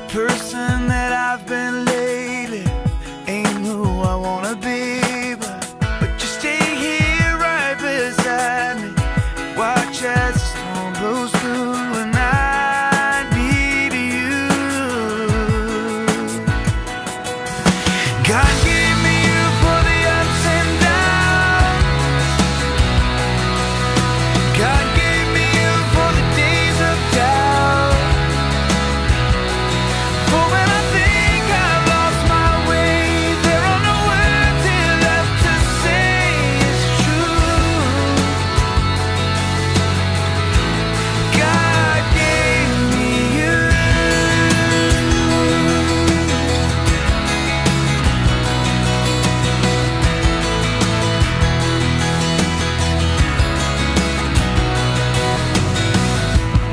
person that I've been lately ain't who I wanna be, but you stay here right beside me. Watch as the storm blows through and I need you. God gave me you for the ups and downs. God gave me you for the days of doubt. For when I think I've lost my way, there are no words here left to say it's true. God gave me you.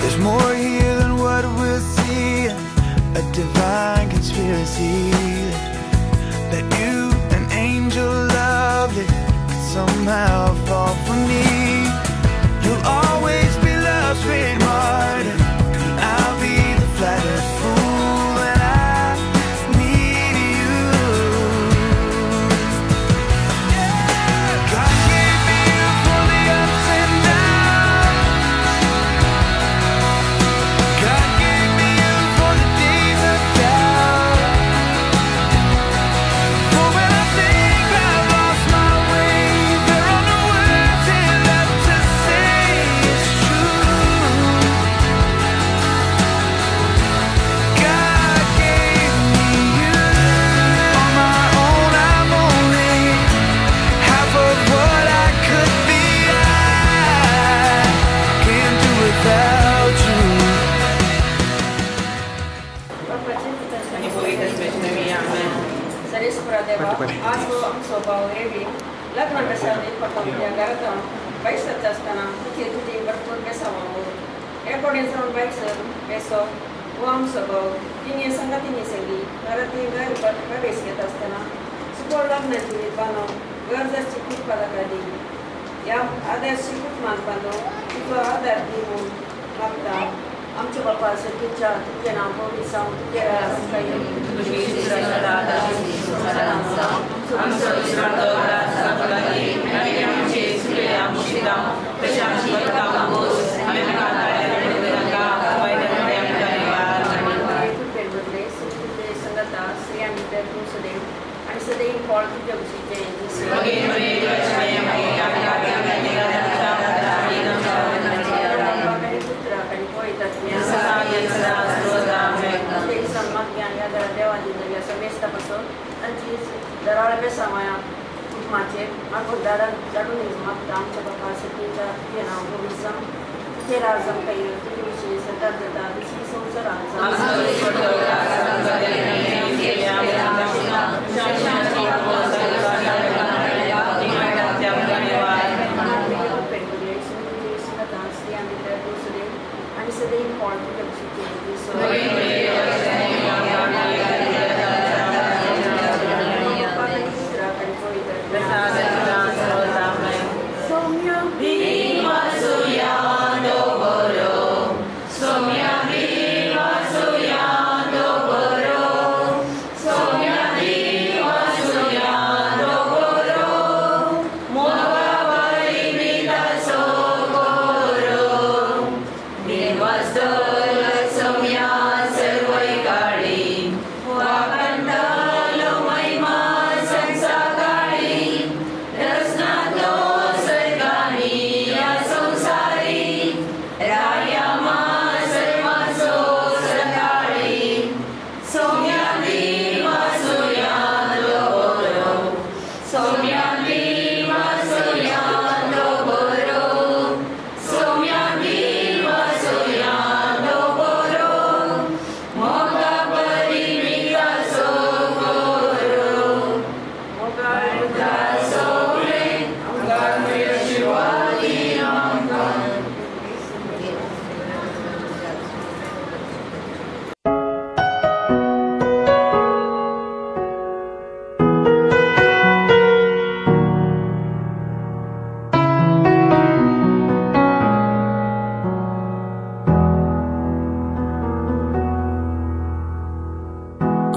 There's more here than what we're seeing, a divine conspiracy that you, an angel lovely, could somehow fall for me. You'll always be love's great martyr, and I'll be the flattered fool, and I need you. God gave me you for the ups and downs. God gave me you for the days of doubt. For when I think I've lost my way, there are no words here left to say it's true. God gave me you. On my own, I'm only half of what I could be. I can't do without you. आणि पवित्र वैष्णवी आमेन. सरेश्वरा देवा आज वो आमचो भाव रेवी लग्न बेसावली पटोवन त्या घरात बैसत असताना तुझी भरपूर बेसावो हे कोडेन जावन बैसत बेसो वो आमचो भाव तिने संगातीने सगळी घरातली घर प्रवेश घेत असताना सुकोळ लग्नाची निभानो गरजेची खूप पदाकादी या आदर्शी खूप मानपानो तुझो आधार दिवून मागता आमच्या बापा सतीच्या तुझे नाव बोली सांग तुझे आणि सदैव फळ तुझ्या उशीचे दराळे समाया कुटुंबाचे मागो दादा जाडून मागता आमच्या बापा सतीच्या तुझे नाव भविष्य तुझे राजम काही तुझ्याविषयी सतर्कता विषयी आणि सदैव फळ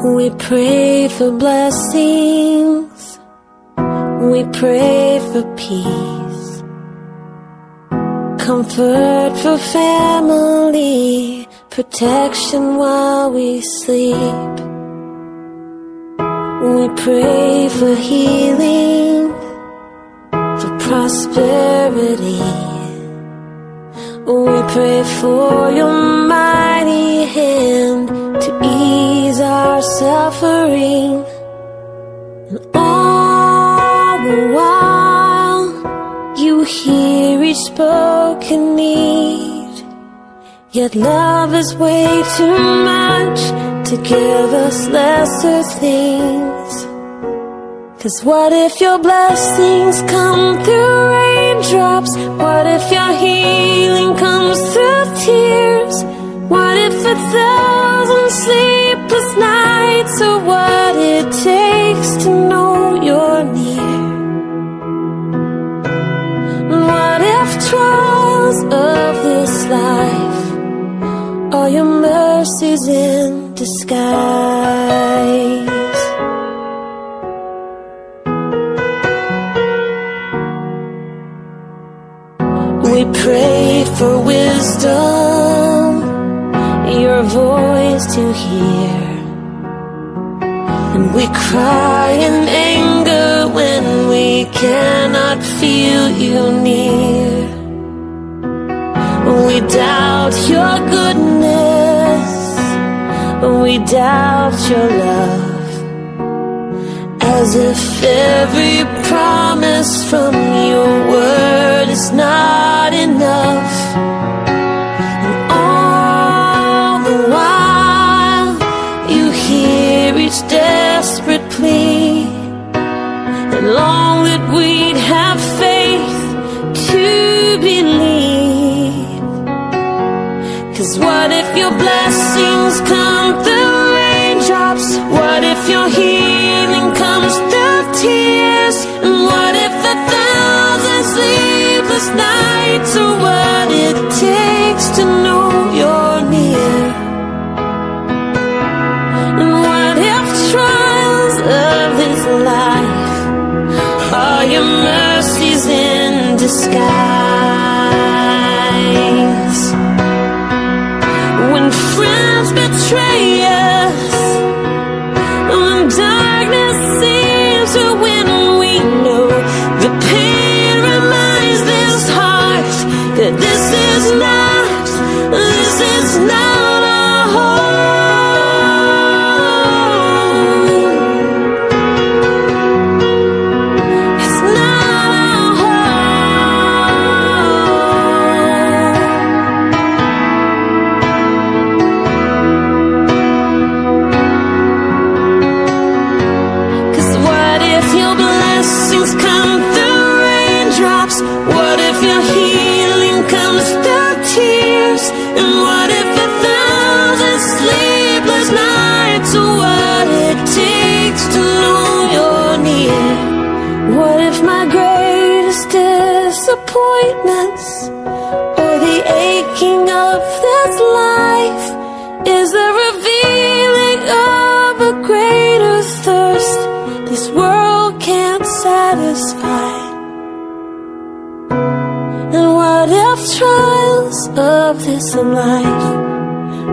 We pray for blessings, we pray for peace, comfort for family, protection while we sleep. We pray for healing, for prosperity. We pray for your mighty hand to ease our suffering. And all the while, you hear each spoken need. Yet love is way too much to give us lesser things. 'Cause what if your blessings come through raindrops? What if your healing comes through tears? What if 1,000 sleepless nights are what it takes to know you're near? What if trials of this life are your mercies in disguise? We pray for wisdom, your voice to hear. And we cry in anger when we cannot feel you near. We doubt your goodness, we doubt your love, as if every promise from your word is not enough. And all the while, you hear each desperate plea, and long that we'd have faith to believe. 'Cause what if your blessings come through raindrops? What if your healing comes through tears? And what if 1,000 sleepless nights are what it takes to know you're near? And what if trials of this life are your mercies in disguise? When friends betray us, when darkness seems to win, we know the pain reminds this heart that this is not our home. It's not our home. 'Cause what if your blessings come through raindrops? What if your healing comes through tears? And what if 1,000 sleepless nights are what it takes to know you're near? What if my greatest disappointments, or the aching of this life, is the revealing of a greater thirst this world can't satisfy? And what if trials of this life,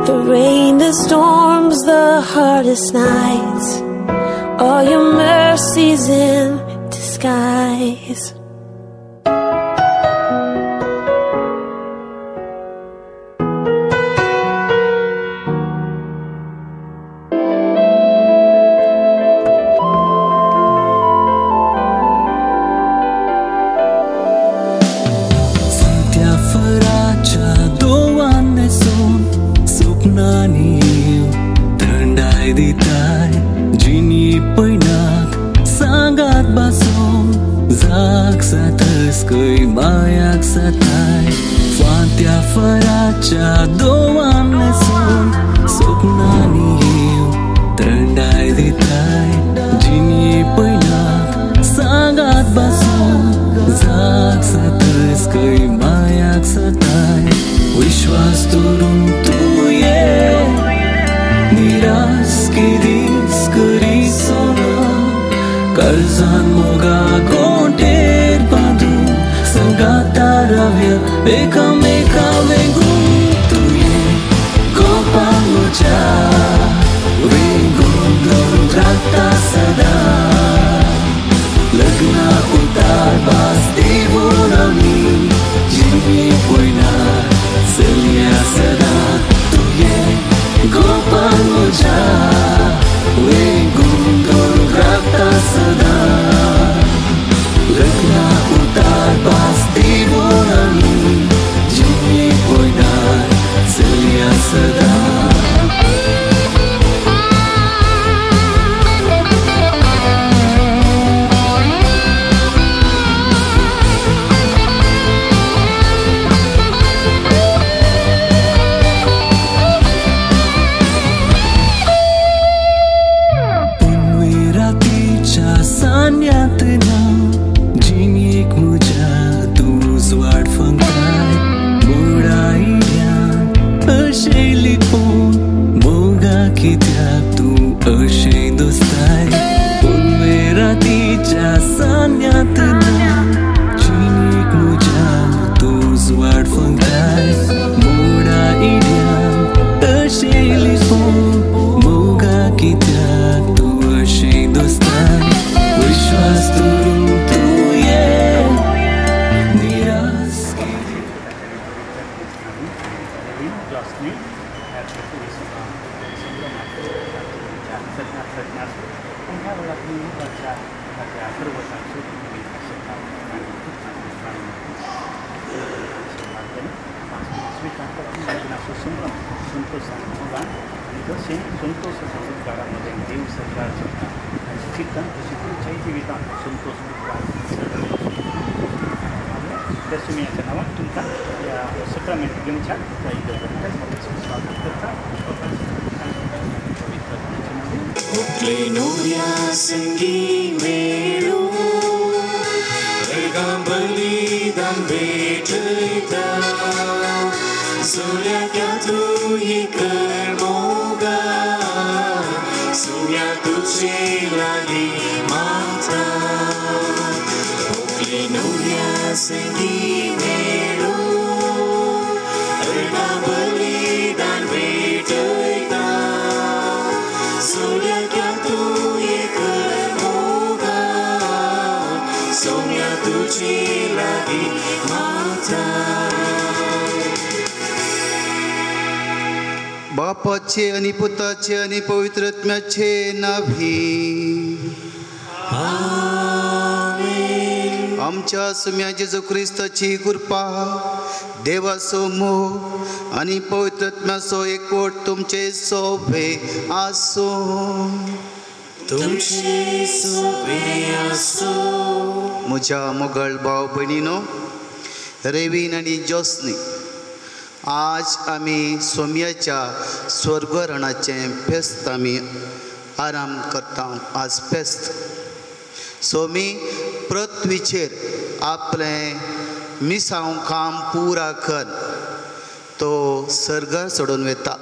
the rain, the storms, the hardest nights, are your mercies in disguise? Faracha doan son suknani hiu tandai ditai jini poinak sangat bason zak satas kai mayak satai wishwas turun tu ye niras ki din कर्जान Moga गोंठेर बांदून संगाता रावया एकामेका वेंगून तुये गोपाळ म्हज्या वेंगून धरून राखता सदा लग्ना उतार बास दिवून आमी जिणे पळयनात चलया सदा तुये गोपाळ म्हज्या वेंगून धरून राखता सदा लग्ना उतार बास दिवून आमी जिणे पळयनात चलया सदा बापाचे आणि पुताचे आणि पवित्र आत्म्याचे नावी आमच्या सुम्या जेजू ख्रिस्ताची कृपा देवाचो मोग आणि पवित्र आत्म्याचो एकवट तुमचे सोबे आसो म्हज्या मोगळ भाव भयणीनो रेवीन आणि जोस्नी आज आमी सोम्याच्या स्वर्गरणाचें फेस्त आमी आराम करता आज फेस्त सोमी पृथ्वीचेर आपलें मिसांव काम पुरा कर तो सर्गार सोडून वता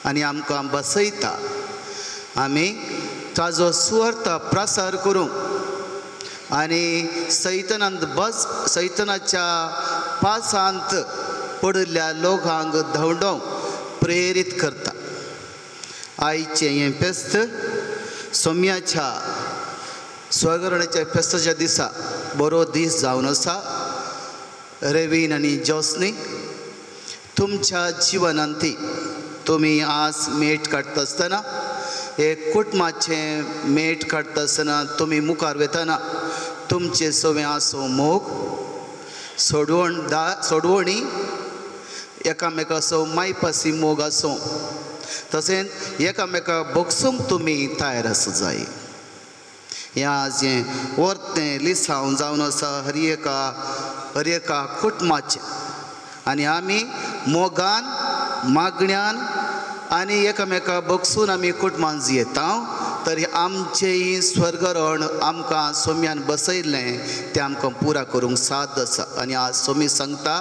आनी आमकां बसयता आमी ताजो सुवार्थ प्रसार करूंक आनी सैतानाच्या पासांत पडिल्ल्या लोकांक धांवडावंक प्रेरीत करता आयचें हें फेस्त सोम्याच्या स्वर्गरणाच्या फेस्ताच्या दिसा बरो दीस जावन आसा रेवीन आनी जोस्नी तुमच्या जिवनांती तुमी आज मेट काडटा आसतना एक कुटुंबाचें मेट काडटा आसतना तुमी मुखार वेतना तुमचे सगळें आसो मोग सोडवणी एकामेकाचो मायपासी मोग आसूं तशेंच एकामेकाक बोगसूंक तुमी तयार आसूं जाय हें आज हें वर्तें लिसांव जावन आसा हर एका कुटुंबाचें आनी आमी मोगान मागण्यान आनी एकामेकाक बोगसून आमी कुटुंबान जियेता तर आमचें स्वर्गरण आमकां सोम्यान बसयल्लें तें आमकां पुरा करूंक साद आसा आनी आज सोमी सांगता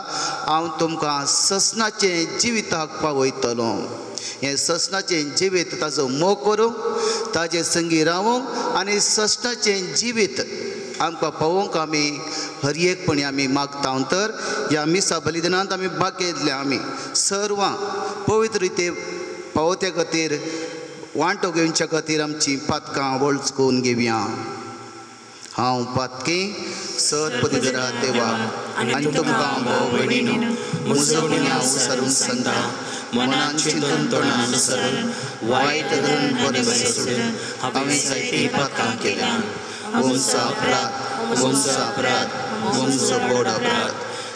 हांव तुमकां ससनाचें जिविताक पावयतलो हें ससनाचें जिवीत ताजो मोग करूंक ताजे संगी रावूंक आनी सश्टाचें जिवीत आमकां पावोवंक आमी हर एकपणी आमी मागता तर ह्या मिसा बलिदानांत आमी भाग घेतले आमी सर्वां पवित्र रिते पावोवच्या खातीर वांटो घेवच्या खातीर आमची पातकां वळच करून घेवया. हांव पातकी सत्पतिधरा देवा आनी तुमकां भाव भयणीनो म्हजो गुन्यांव विसरून सांगता मनान चिंतन तोंडान अनुसरून वायट धरून बरें सोडून हांवें जायतीं पातकां केल्यां. वंसा अपराध वंसो बोड अपराध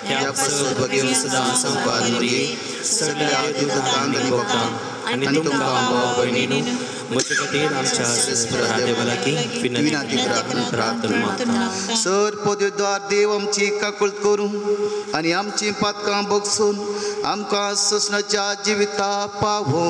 ह्या पासून बगेवन सदां संपाद मरी सगळ्या देवतांक आनी भक्तांक आनी तुमकां भाव भयणीनो म्हजे खातीर आमच्या श्रेष्ठ देवालाकी विनंती प्रार्थना. सर पदवीदार देव आमची काकुळट करून आनी आमची पातकां बगसून आमकां ससनाच्या जिविता पावो.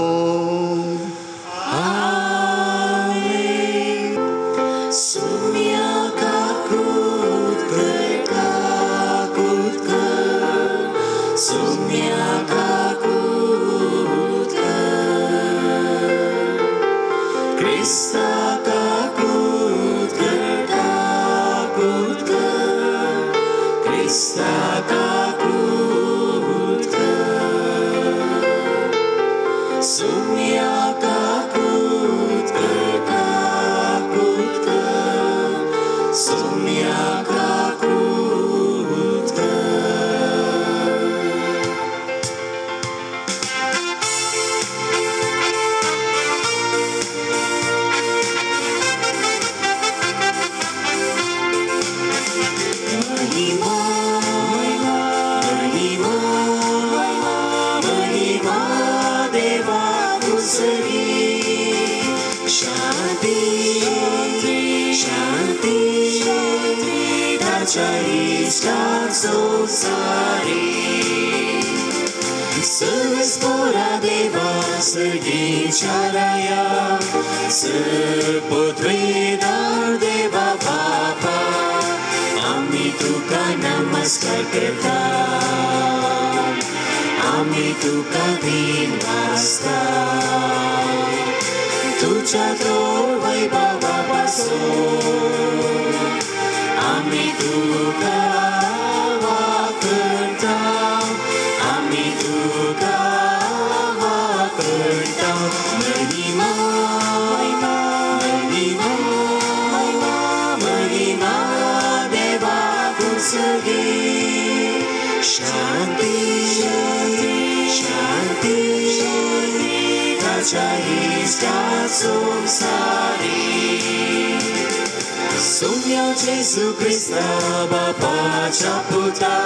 पदवीदार देवा बापा आम्ही तुका नमस्कार करता आम्ही तुका दिन वाजता तुझ्या जोड वैभवा पासून आम्ही तुका वाकरता आम्ही तुका वाकरता. महिमा शांति शांति ताच्या इष्टा संसारी सुम्या जेजू ख्रिस्ता बापाच्या पुता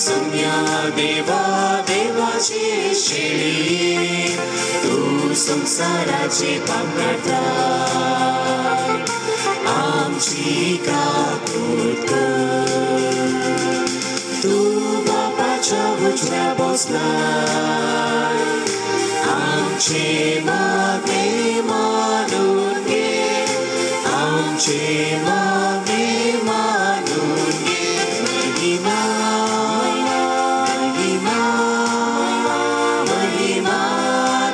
सुम्या देवा देवाची शेळी तू संसाराची पाप करता आमची काकूट तू बापाच्या उजव्या बसलाय आमचे मागणे मानून घे आमचे मागणे मानून घे. महिमा महिमा महिमा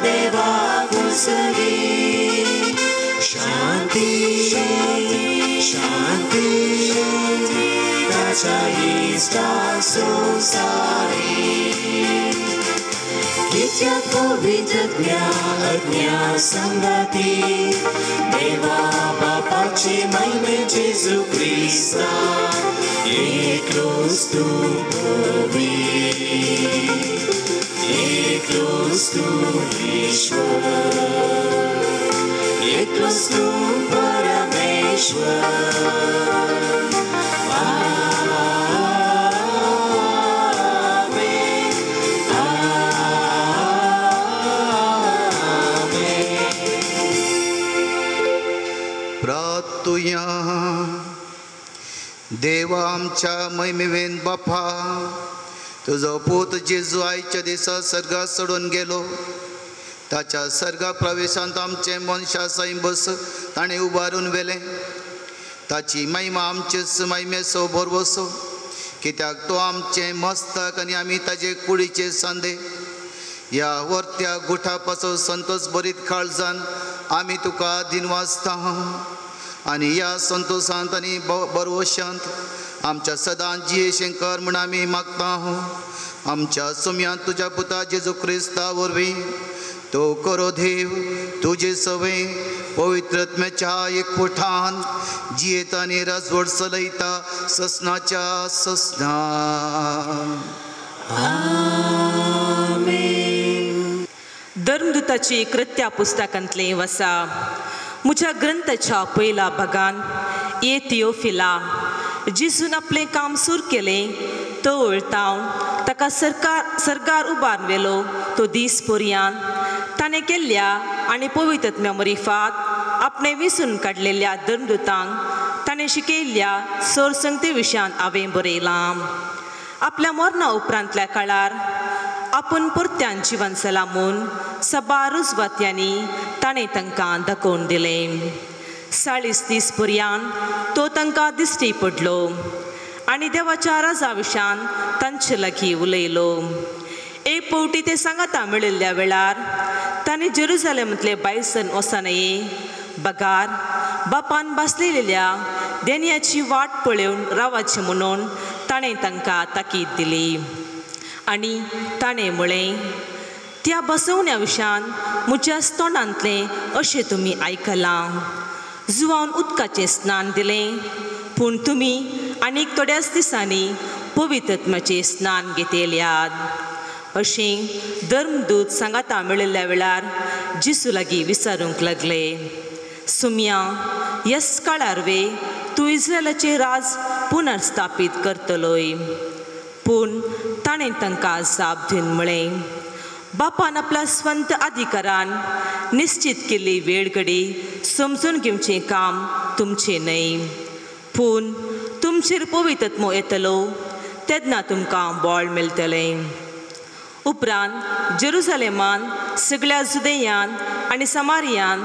देवा कुसरी शांती शांती ताच्या इष्टा संसारी कित्याक पवित्र अज्ञा संगती देवा बापाची महिमे जेजू ख्रिस्ता एकलोच तू प्रभू एकलोच तू ईश्वर एकलोच तू परमेश्वर. देवा आमच्या महिमेवेन बापा तुझो पूत जेजू आयच्या दिसा सर्गात सोडून गेलो ताच्या सर्गा प्रवेशांत आमचे मनशा सैम बस ताणें उबारून वेलें ताची महिमा आमचेच महिमेचो भरवसो कित्याक तो आमचे मस्तक आनी आमी ताजे कुडीचे सांदे ह्या वर्त्या गुठा पासून संतोष बरीत काळजान आमी तुका दिनवासता आनी ह्या संतोशांत आनी बरवशांत आमच्या सदां जियेशें कर म्हूण आमी मागता आमच्या सुमयांत तुज्या पुता जेजू क्रिस्ता वरवीं तो करो देव तुजे सवे पवित्रत्म्याच्या एकवटान जियेता आनी राजवट चलयता ससनाच्या ससना. धर्मदूताची कृत्या पुस्तकांतलें वसा. म्हज्या ग्रंथाच्या पयल्या भागान ये थियोफिला जेजून आपलें काम सुरू केलें तो वळतावन ताका सरकार उबारलेलो तो दीस पर्यंत ताणें केल्ल्या आनी पवित्रत्म्या मरिफात आपणें विसरून काडलेल्या धर्मदूतांक ताणें शिकयल्ल्या सरसंगते विशयांत हांवें बरयलां. आपल्या मरणा उपरांतल्या काळार आपूण परत्यान जिवन जाला म्हूण सबा रुजवात्यांनी ताणें तांकां दाखोवन दिलें. 40 दीस पर्यंत तो तांकां दिश्टी पडलो आनी देवाच्या राजा विशयान तांचे लागीं उलयलो. एक फावटी ते सांगाता मेळिल्ल्या वेळार ताणें जेरुसलेमांतले भायर सरून वचनये बगार बापान बसलेल्या देन्याची वाट पळोवन रावचें म्हणून ताणें तांकां ताकीद दिली. आनी ताणें म्हळें त्या बसवण्या विशयान म्हज्या तोंडांतलें अशें तुमी आयकलां. जुवान उदकाचें स्नान दिलें पूण तुमी आनीक थोड्याच दिसांनी पवित्रत्म्याचें स्नान घेतल्यात. अशें धर्मदूत सांगाता मेळिल्ल्या वेळार जेजू लागीं विचारूंक लागले. सुमया ह्याच काळार वे तूं इस्रायलाचें राज पुनर्स्थापीत करतलोय. पूण ताणें तांकां जाप दिवन म्हळें बापान आपल्या स्वंत अधिकारान निश्चित केल्ली वेळ घडी समजून घेवचें काम तुमचें न्हय. पूण तुमचेर पवित्रत्मो येतलो तेन्ना तुमकां बळ मेळटलें. उपरांत जेरुसलेमान सगळ्या जुदेयान आनी समारियान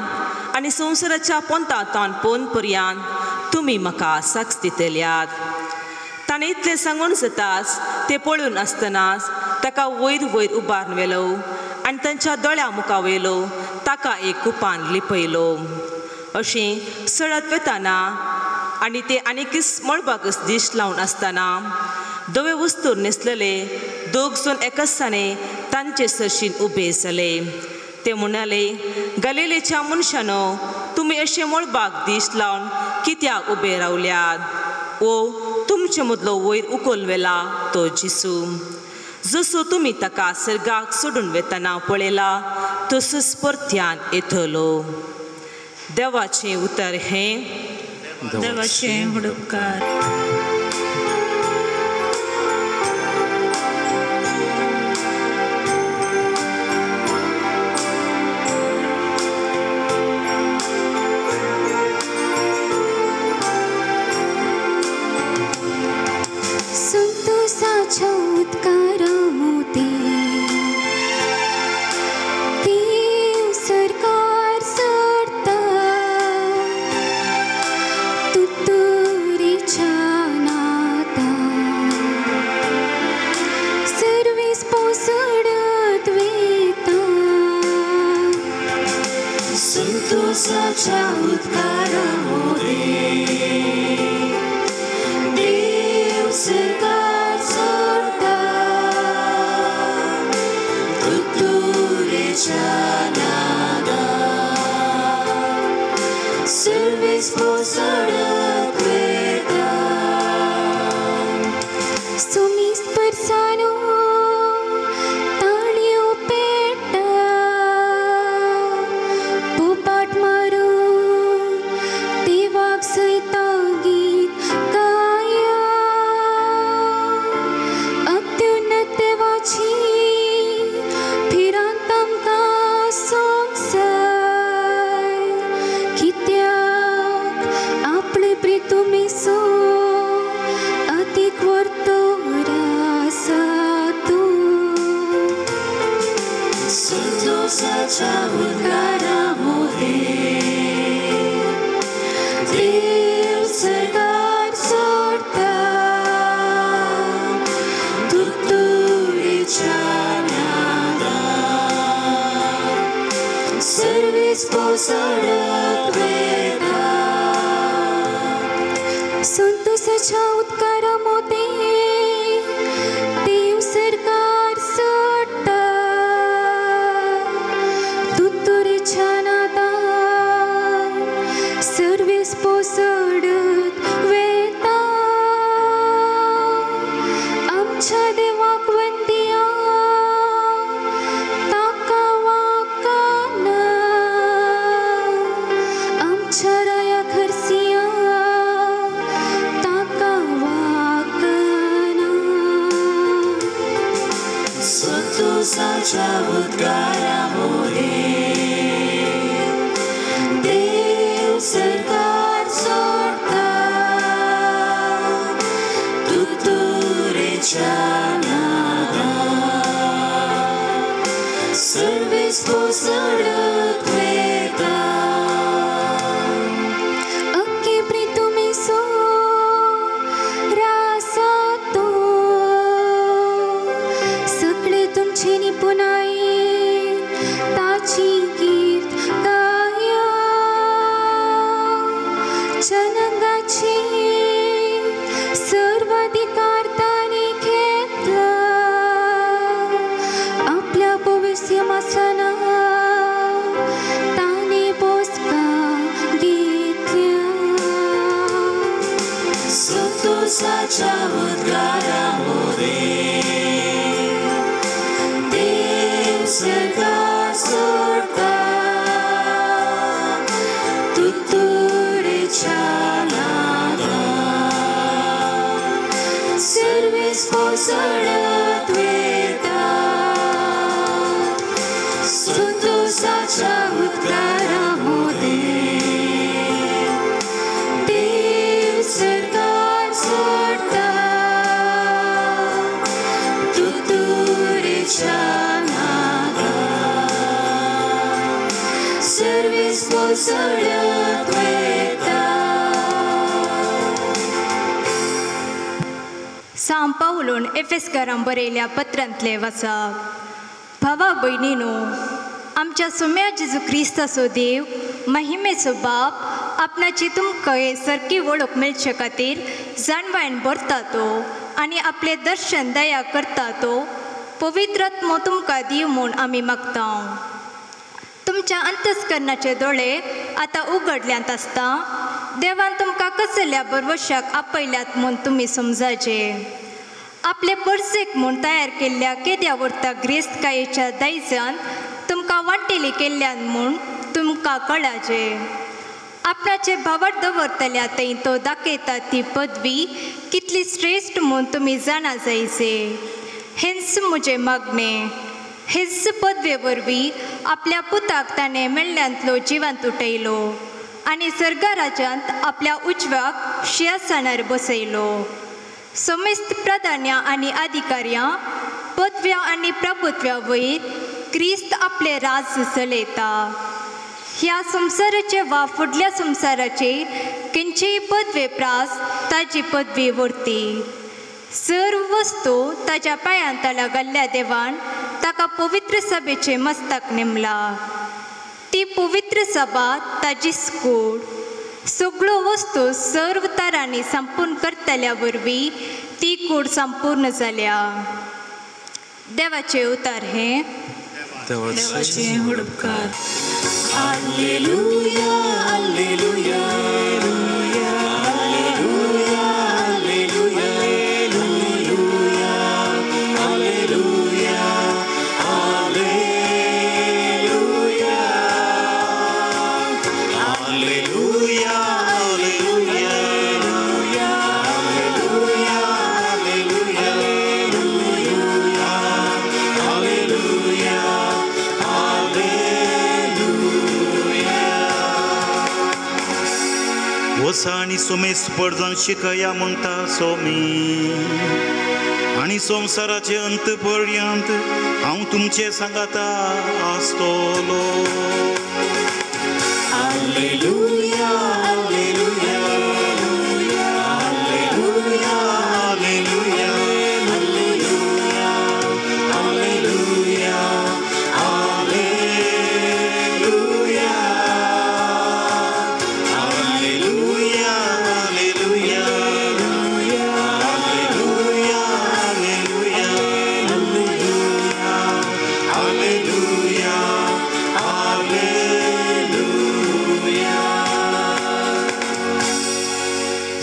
आनी संवसाराच्या पोंतान पोन पर्यंत तुमी म्हाका साक्ष दितल्यात. ताणें इतलें सांगून जाताच ते पळोवन आसतनाच ताका वयर वयर उबारून व्हेलो आनी तांच्या दोळ्या मुखा वयलो ताका एक कुपान लिपयलो. अशें सडत वेताना आनी ते आनीकच मळबाकच दीश लावन आसतना दोवे वस्तूर न्हेसलेले 2 जाण एकाचसाने तांचे सरशीन उबे जाले. ते म्हणाले गलिलेच्या मनशानो तुमी अशें मळबाक दीश लावन कित्याक उबे रावल्यात? ओ तुमचे मदलो वयर उखोल वेला तो जेजू. जसो तुमी ताका सर्गाक सोडून वेतना पळयला तसोच परत्यान येतलो. देवाचें उतर हें देवाचें हुडुपकार. पोसडत वेता संतोषाच्या उद्गारामध्ये देव सरकार सोडता तुतुरेच्या नादान सर्वेस पोसडत वेता आमच्या देवाक वंदिया ताका वाकाना आमच्या राया खर्सिया ताका वाकाना संतोषाच्या उद्गारामध्ये देव सरकार सोडता तुतुरेच्या नादान सर्वेस पोसडत वेता अक्के प्रीतुमी सो रासातो सगळे तुमचे निपुणाई ताची कीर्त गाया जनांगाची सर्वाधिकार ताने घेतला आपल्या पवित्र मासाना ताने पोसका घेतल्या संतोषाच्या उद्गारामध्ये देव सरकार सोडता तुतुरेच्या नादान सर्वेस पोसडत वेता संतोषाच्या उद्गारामध्ये देव सरकार सोडता तुतुरेच्या नादान सर्वेस पोसडत वेता सांत पावलोन एफेसकारांक बरयल्या पत्रांतले वाचप. भावा भयणीनो, आमच्या सुम्या जेजू क्रिस्ताचो देव महिमेचो बाप आपणाची तुमकां सारकी वळख मेळचे खातीर जाणवायन भरता तो आनी आपले दर्शन दया करता तो पवित्रात्मो तुमकां दिव म्हूण आमी मागता. तुमच्या अंतस्करणाचे दोळे आतां उगडल्यांत आसता देवान तुमकां कसल्या बरवशाक आपयल्यात म्हूण तुमी समजाचे. आपले परसेक म्हूण तयार केल्ल्या केद्या वर्ता ग्रेस्तकायेच्या दायजान तुमकां वांटेली केल्ल्यान म्हूण तुमकां कळाचे. आपणाचे भावार दवरतल्या थंय तो दाखयता ती पदवी कितली श्रेश्ठ म्हूण तुमी जाणा जायचे. हेंच म्हजें मागणें. हेच पदवे वरवीं आपल्या पुताक ताणें मेळ्ळ्यांतलो जिवांत उठयलो आनी सर्गा राज्यांत आपल्या उजव्याक सिंहासनार बसयलो. समेस्त प्राधान्या आनी अधिकार्यां पदव्या आनी प्रभुत्व्या वयर क्रिस्त आपले राज चलयता. ह्या संवसाराचे वा फुडल्या संवसाराचे खंयचेय पदवे प्रास ताची पदवी व्हरती. सर्व वस्तू ताच्या पांयांतला घाल्ल्या देवान ताका पवित्र सभेचे मस्तक नेमला. ती पवित्र सभा ताची स्कूड. सगळ्यो वस्तू सर्व तरांनी संपूर्ण करतल्या वरवीं ती कूड संपूर्ण जाल्या. देवाचे उतार हे देवाचे हुडकार. हालेलुया हालेलुया हालेलुया हालेलुया हालेलुया हालेलुया हालेलुया हालेलुया वसा आनी सोमेस पडजन शिकया म्हणटा सोमी आनी संवसाराचे अंत पर्यंत हांव तुमचे सांगाता आसतलो. हालेलुया हालेलुया हालेलुया हालेलुया हालेलुया हालेलुया हालेलुया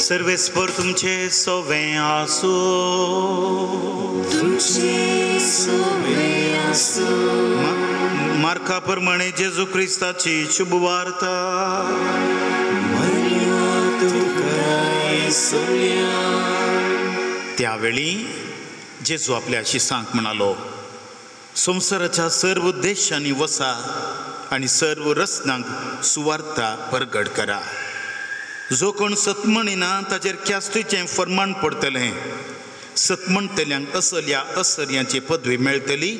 सर्वेस्पर तुमचे सोवे आसो, तुमचे सोवे आसो. मार्का प्रमाणे जेजू क्रिस्ताची शुभ वार्ता. त्यावेळी जेजू आपल्या शिसांक म्हणालो, संवसाराच्या सर्व देशांनी वसा आणि सर्व रस्त्यांक सुवार्ता प्रगट करा. जो कोण सतमणिना ताचेर ख्यास्तीचें फर्माण पडटलें. सतमणतल्यांक असल्या असर्यांची पदवी मेळटली.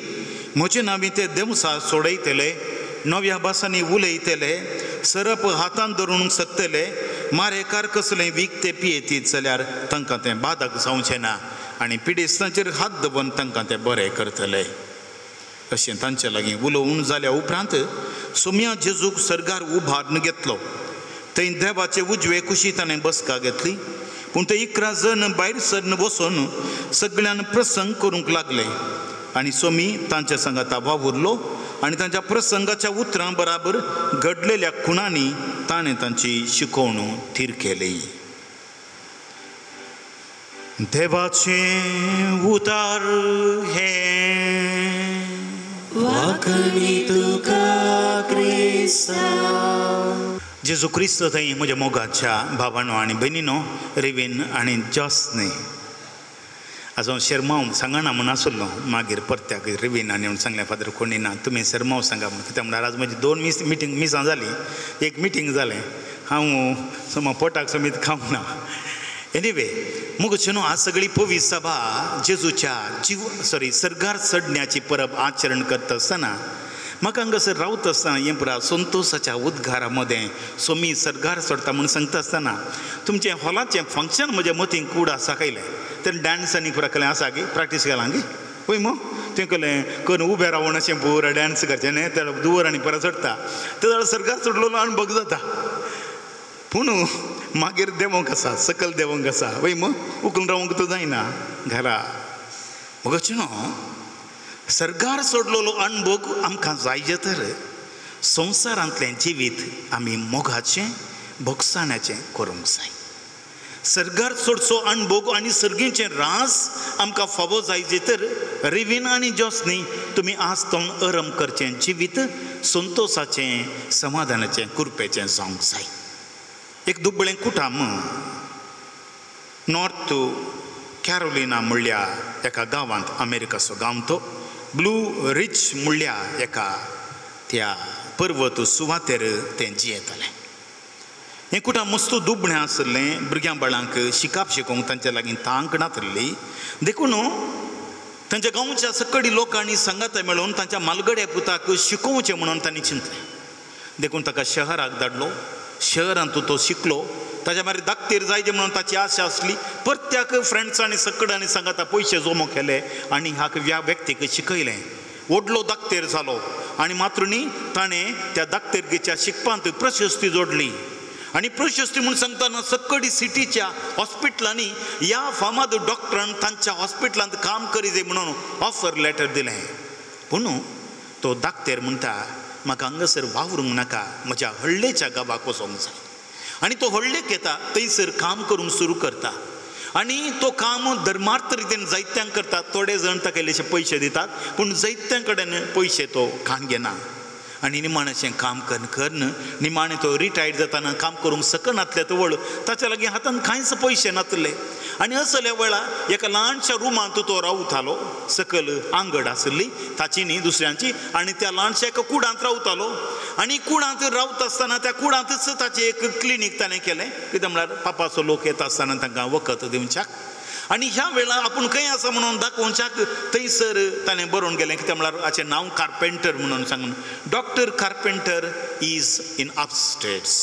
म्हजे नांवी ते देवसा सोडयतले, नव्या भासांनी उलयतले, सरप हातान धरून सकतले, मारेकार कसलें विकते पियेतीत जाल्यार तांकां तें बाधक जावचें ना, आनी पिडेस्तांचेर हात दवरून तांकां तें बरें करतले. अशें तांचे लागीं उलोवून जाल्या उपरांत सोम्या जेजूक सर्गार उबारून घेतलो. थंय देवाचे उजवे कुशी ताणें बसका घेतली. पूण ते 11 जण भायर सरन बसून सगळ्यान प्रसंग करूंक लागले. आनी सोमी तांच्या सांगाता वावुरलो आनी तांच्या प्रसंगाच्या उतरां बराबर घडलेल्या खुणांनी ताणें तांची शिकवणूक थीर केली. देवाचें उतार हे वाकणी तुका क्रिस्ता. जेजू क्रिस्त थंय म्हज्या मोगाच्या भावांनो आनी भयणीनो, रिवीन आनी जॉसनी. आजून शर्माव सांगना म्हूण आसलो, मागीर परत्याक रिवीन आनी म्हणून सांगलें फादर कोणी ना, तुमी शर्माव सांगा म्हूण. कित्याक म्हळ्यार आज म्हजी 2 मिसां जालीं. एक मिटींग जालें, हांव समा पोटाक समीत खावंक ना. एनिवे मुगोचे न्हू, आज सगळी पवित्र सभा जेजूच्या सर्गार चडण्याची परब आचरण करता आसतना म्हाका हांगासर रावता आसतना हें पुरा संतोशाच्या उद्गारा मदें सोमी सर्गार चडटा म्हणून सांगता आसतना तुमचें हॉलाचें फंक्शन म्हज्या मतींक कूड आसा कायलें. तर डान्सांनी पुरा केलें आसा गे, प्रॅक्टीस केलां गे पळय मो. तुवें केलें करून उबें रावून अशें पुरा डान्स करचें न्ही, त्या दुवर आनी परत चडटा तर सर्गार चडलो अणभव जाता. पूण मागीर देवंक आसा, सकल देवंक आसा वय मग उखलून रावंक तो जायना घरा. मगच न्हू सर्गार सोडलेलो अणभव आमकां जायचे तर संवसारांतलें जिवीत आमी मोगाचें भोगसाण्याचें करूंक जाय. सर्गार चडचो अणभव आनी सर्गीचें रास आमकां फावो जायचे तर रिवीन आनी जॉसनी तुमी आज तोन अरम करचें जिवीत संतोशाचें समाधानाचें कुरपेचें जावंक जाय. एक दुबळें कुटाम नॉर्थ कॅरोलिना म्हणल्या एका गांवांत, अमेरिकाचो गांव तो, ब्लू रिच म्हणल्या एका त्या पर्वत सुवातेर तें जियेतालें. हें कुटाम मस्त दुबळें आसलें. भुरग्यां बाळांक शिकाप शिकोवंक तांचे लागीं तांक नातरली. देखून तांच्या गांवच्या सकळी लोकांनी संगात मेळून तांच्या मालगड्या पुताक शिकोवचें म्हणून तांणी चिंतलें. देखून ताका शहराक धाडलो. शहरांत तो शिकलो. ताच्या मागीर धाकटेर जायचे म्हणून ताची आशा आसली. परत्याक फ्रेंड्सांनी सकडांनी सांगाता पयशे जमो केले आनी ह्या व्यक्तीक शिकयलें. व्हडलो धाकटेर जालो आनी मात्र न्ही ताणें त्या धाकटेरगेच्या शिकपांत प्रशस्ती जोडली. आनी प्रशस्ती म्हूण सांगतना सकडी सिटीच्या हॉस्पिटलांनी ह्या फामाद डॉक्टरान तांच्या हॉस्पिटलांत काम करीत म्हणून ऑफर लेटर दिलें. पूण तो धाकटेर म्हणटा म्हाका हांगासर वावरूंक नाका, म्हज्या हळ्ळेच्या गांवाक वचोंक जाय. आनी तो हळ्ळेक येता, थंयसर काम करूंक सुरू करता. आनी तो काम धर्मार्थ रितीन जायत्यांक करता. थोडे जण ताका इल्लेशे पयशे दितात पूण जायत्यां कडेन पयशे तो कान घेना. आनी निमाणेशें काम करन निमाणें तो रिटायर्ड जाताना काम करूंक सकनातले तवळ ताच्या लागीं हातांत कांयच पयशे नातले. आनी असल्या वेळार एका ल्हानशा रुमांत तो रावतालो. सकल आंगड आसली ताची न्ही दुसऱ्यांची, आनी त्या ल्हानशा एका कुडांत रावतालो. आनी कुडांत रावता आसतना त्या कुडांतच ताचें एक क्लिनीक ताणें केलें. कित्याक म्हळ्यार पापाचो लोक येता आसतना तांकां वखद दिवच्याक. आनी ह्या वेळार आपूण खंय आसा म्हणून दाखोवच्याक थंयसर ताणें बरोवन गेलें. कित्याक म्हळ्यार हाचें नांव कार्पेंटर म्हणून सांगून. Doctor Carpenter is in upstairs.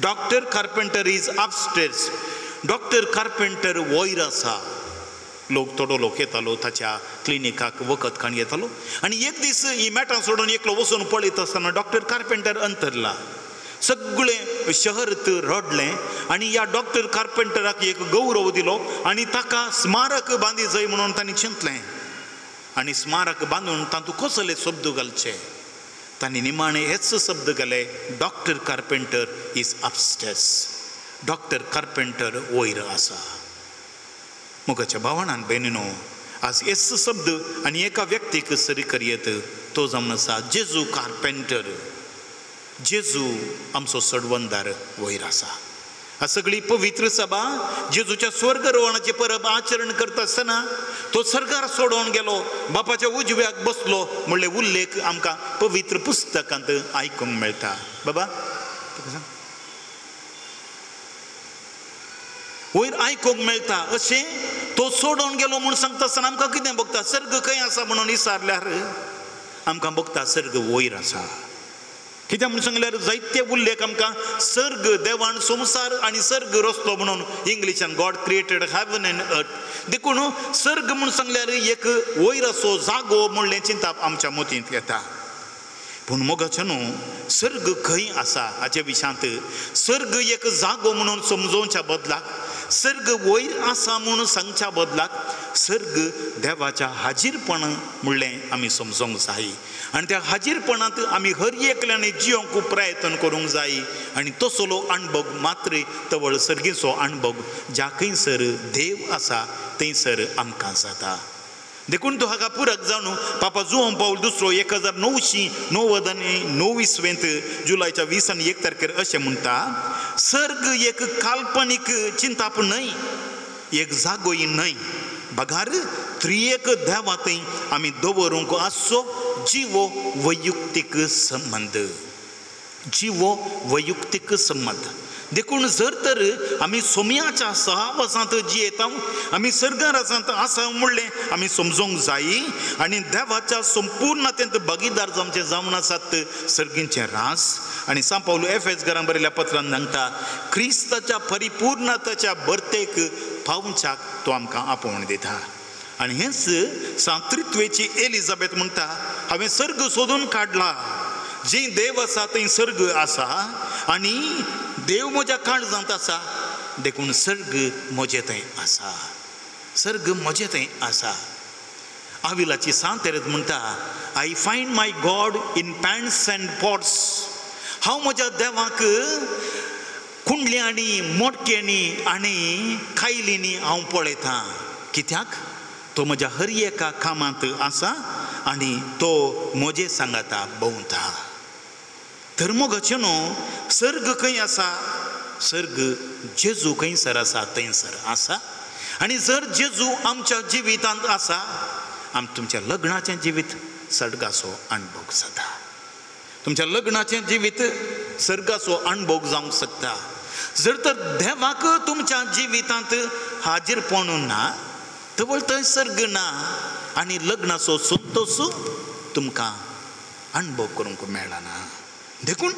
Doctor Carpenter is upstairs. Doctor Carpenter वयर आसा. लोक थोडो लोक येतालो ताच्या क्लिनिकाक वखद खाण घेतालो. आनी एक दीस ही मॅटां सोडून एकलो वचून पळयत आसतना डॉक्टर कार्पेंटर अंतरला. सगळें शहर रडलें आनी ह्या डॉक्टर कार्पेंटराक एक गौरव दिलो आनी ताका स्मारक बांदी जाय म्हणून तांणी चिंतलें. आनी स्मारक बांदून तातूंत कसले शब्द घालचे. तांणी निमाणे हेच शब्द घाले, doctor Carpenter is upstairs. Doctor Carpenter वयर आसा. मोगाच्या भावान आनी भयणीनो, आज हेच शब्द आनी एका व्यक्तीक सरी करयेत तो जावन आसा जेजू कार्पेंटर. जेजू आमचो सडवंदार वयर आसा. हा सगळी पवित्र सभा जेजूच्या स्वर्गरोहणाचे परब आचरण करता आसतना तो सर्गार सोडून गेलो, बापाच्या उजव्याक बसलो म्हणले उल्लेख आमकां पवित्र पुस्तकांत आयकूंक मेळटा. बाबा वयर आयकूंक मेळटा. अशें तो सोडून गेलो म्हूण सांगता आसतना आमकां कितें बगता? सर्ग खंय आसा म्हणून विचारल्यार आमकां बगता सर्ग वयर आसा. कित्याक म्हणून सांगल्यार जायते उल्लेख आमकां सर्ग देवान संवसार आनी सर्ग रचलो म्हणून इंग्लिशान God created heaven and earth. देखून सर्ग म्हणून सांगल्यार एक वयर असो जागो म्हणलें चिंतप आमच्या मतींत येता. पूण मोगाच्या न्हू, सर्ग खंय आसा हाचे विशांत सर्ग एक जागो म्हणून समजोवच्या बदलाक सर्ग वयर आसा म्हणून सांगच्या बदलाक सर्ग देवाच्या हाजीरपण म्हणलें आमी समजोंक जाय. आनी त्या हाजीरपणांत आमी हर एकल्यानी जियोंक प्रयत्न करूंक जाय. आनी तसलो अणभव मात्र तवळ सर्गीचो अणभव ज्या खंयसर देव आसा थंयसर आमकां जाता. देखून तो हाका पुरक जावन पापा जुआंव पाऊल II 1929 जुलयाच्या 21 तारखेर अशें म्हणटा, सर्ग एक काल्पनीक चिंताप न्हय, एक जागोय न्हय, बगार त्रिएक देवा थंय आमी दवरूंक आसचो जिवो वैयक्तीक संबंध. जिवो वैयक्तीक संबंध. देखून जर तर आमी सोम्याच्या सहवासांत जियेता, आमी सर्गार आसा म्हणलें आमी समजोंक जाय आनी देवाच्या संपूर्णतेंत भागीदार जावचे जावन आसात सर्गींचे रास. आनी सा पावलो एफेसकारांक बरयल्ल्या पत्रांत सांगता, क्रिस्ताच्या परिपूर्णतेच्या बर्तेक पावच्याक तो आमकां आपोवण दिता. आनी हेंच सांत्रित्वेची एलिझाबेथ म्हणटा, हांवें सर्ग सोदून काडला. जंय देव आसा थंय सर्ग आसा आनी देव म्हज्या काळजांत आसा. देखून सर्ग म्हजे थंय आसा. सर्ग म्हजे थंय आसा. आविलाची सांतेरेत म्हणटा, I find my God in pants and pots. हांव म्हज्या देवाक कुंडल्यांनी मोटक्यांनी आनी खायलींनी हांव पळयतां. कित्याक? तो म्हज्या हर एका कामांत आसा आनी तो म्हजे सांगाता भोंवता. धर्मोगाचे न्हू, सर्ग खंय आसा? सर्ग जेजू खंयसर आसा थंयसर आसा. आनी जर जेजू आमच्या जिवितांत आसा, तुमच्या लग्नाचें जिवीत सर्गाचो अणभव जाता. तुमच्या लग्नाचें जिवीत सर्गाचो अणभव जावंक शकता. जर तर देवाक तुमच्या जिवितांत हाजीरपण ना, तवळ थंय सर्ग ना आनी लग्नाचो संतोष तुमकां अणभव करूंक मेळना. देखून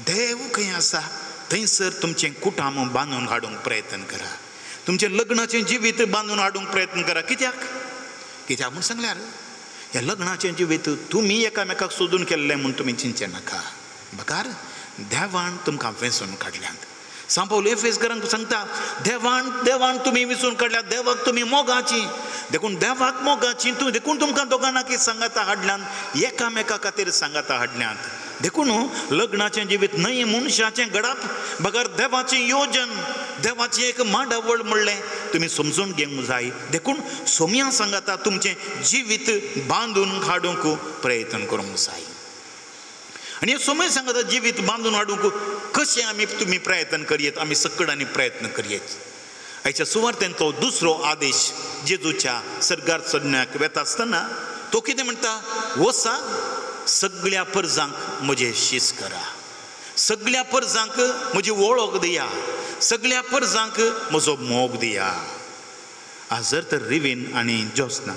देव खंय आसा थंयसर तुमचें कुटुंब बांदून हाडूंक प्रयत्न करा. तुमचें लग्नाचें जिवीत बांदून हाडूंक प्रयत्न करा. कित्याक म्हूण सांगल्यार ह्या लग्नाचें जिवीत तुमी एकामेकाक सोदून केल्लें म्हूण तुमी चिंतचे नाका. बकार देवान तुमकां वेंचून काडल्यात. सा पावलो एफेसकारांक सांगता, देवान तुमी वेंचून काडल्यात, देवाक तुमी मोगाची. देखून देवाक मोगाची देखून तुमकां दोगांना की सांगाता हाडल्यात, एकामेका खातीर सांगाता हाडल्यात. देखून लग्नाचें जिवीत न्हय मनशाचें घडप, बगर देवाचें योजन, देवाचें एक मांडावळ म्हणलें तुमी समजून घेवंक जाय. देखून सोम्या सांगाता तुमचें जिवीत बांदून हाडूंक प्रयत्न करूंक जाय. आनी हे सोम्या सांगाता जिवीत बांदून हाडूंक कशें आमी तुमी प्रयत्न करयेत, आमी सकडांनी प्रयत्न करयेत. हाच्या सुवार्थेन तो दुसरो आदेश जेजूच्या सर्गार चडण्याक वेता आसतना तो कितें म्हणटा? वसा सगळ्या परजांक म्हजें शीस करा, सगळ्या परजांक म्हजी वळख दिया, सगळ्या परजांक म्हजो मोग दिया. आज जर तर रिवीन आनी ज्योत्स्ना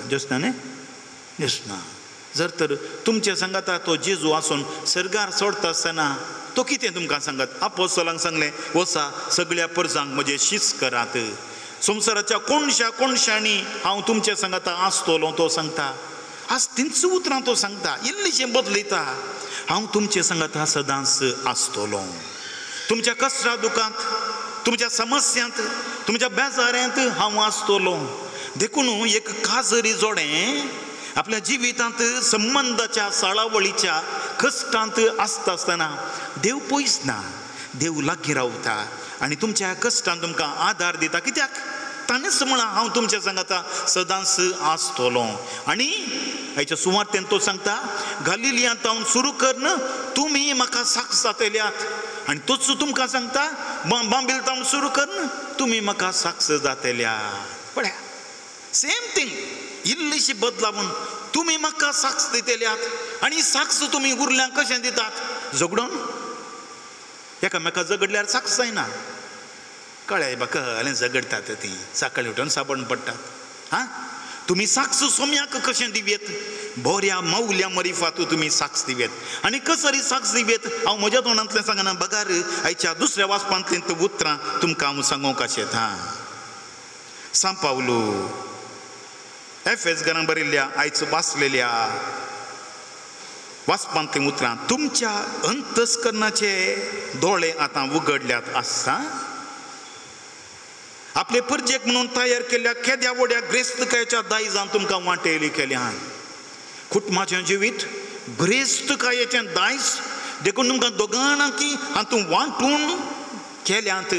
जर तर तुमचे सांगाता तो जेजू आसून सर्गार सोडता आसतना तो कितें तुमकां सांगत? आपोस्तलांक सांगलें, वसा सगळ्या परजांक म्हजें शीस करात. संवसाराच्या कोणशांनी हांव तुमचे सांगाता आसतलो तो सांगता. आज तींच उतरां तो सांगता, इल्लीशें बदलयता. हांव तुमचे सांगाता सदांच आसतलो. तुमच्या कश्टा दुखांत, तुमच्या समस्यांत, तुमच्या बेजाऱ्यांत हांव आसतलो. देखून एक काजरी जोडें आपल्या जिवितांत संबंधाच्या साळावळीच्या कश्टांत आसता आसतना देव पयस ना. देव लागीं रावता आनी तुमच्या कश्टान तुमकां आदार दिता. कित्याक ताणेंच म्हणा हांव तुमच्या सांगाता सदांच आसतलो. आनी हाच्या सुवातेन तो सांगता गलिलियांत हांव सुरू करन तुमी म्हाका साक्ष जातल्यात. आनी तोच तुमकां सांगता बांबील तावन सुरू करन तुमी म्हाका साक्ष जातल्यात. पळया सेम थिंग इल्लीशी बदलावून तुमी म्हाका साक्ष दितल्यात. आनी साक्ष तुमी उरल्यांक कशें दितात? झगडून एकामेका झगडल्यार साक्ष जायना. कळ्ळें म्हाका जालें झगडटात ती सकाळी उठून साबण पडटात. हां तुमी साक्ष सोम्याक कशें दिवेत? बऱ्या मौल्या मरिफातू तुमी साक्ष दिवेत. आनी कसरी साक्ष दिवेत? हांव म्हज्या तोंडांतल्यान सांगना बगार आयच्या दुसऱ्या वाचपांतलीं उतरां तुमकां हांव सांगूंक आशेत. हां सान पावलो एफेस घरान बरयल्ल्या आयज वाचलेल्या वाचपांतलीं उतरां तुमच्या अंतस्करणाचे दोळे आतां उगडल्यात आसता. आपले परजेक म्हणून तयार केल्ल्या केद्या वड्या ग्रेस्तकायेच्या दायजान तुमकां वांटेली केल्यान. कुटुंबाचें जिवीत ग्रेस्तकायेचें दायज देखून तुमकां दोगांकी हातूंत वांटून केल्यांत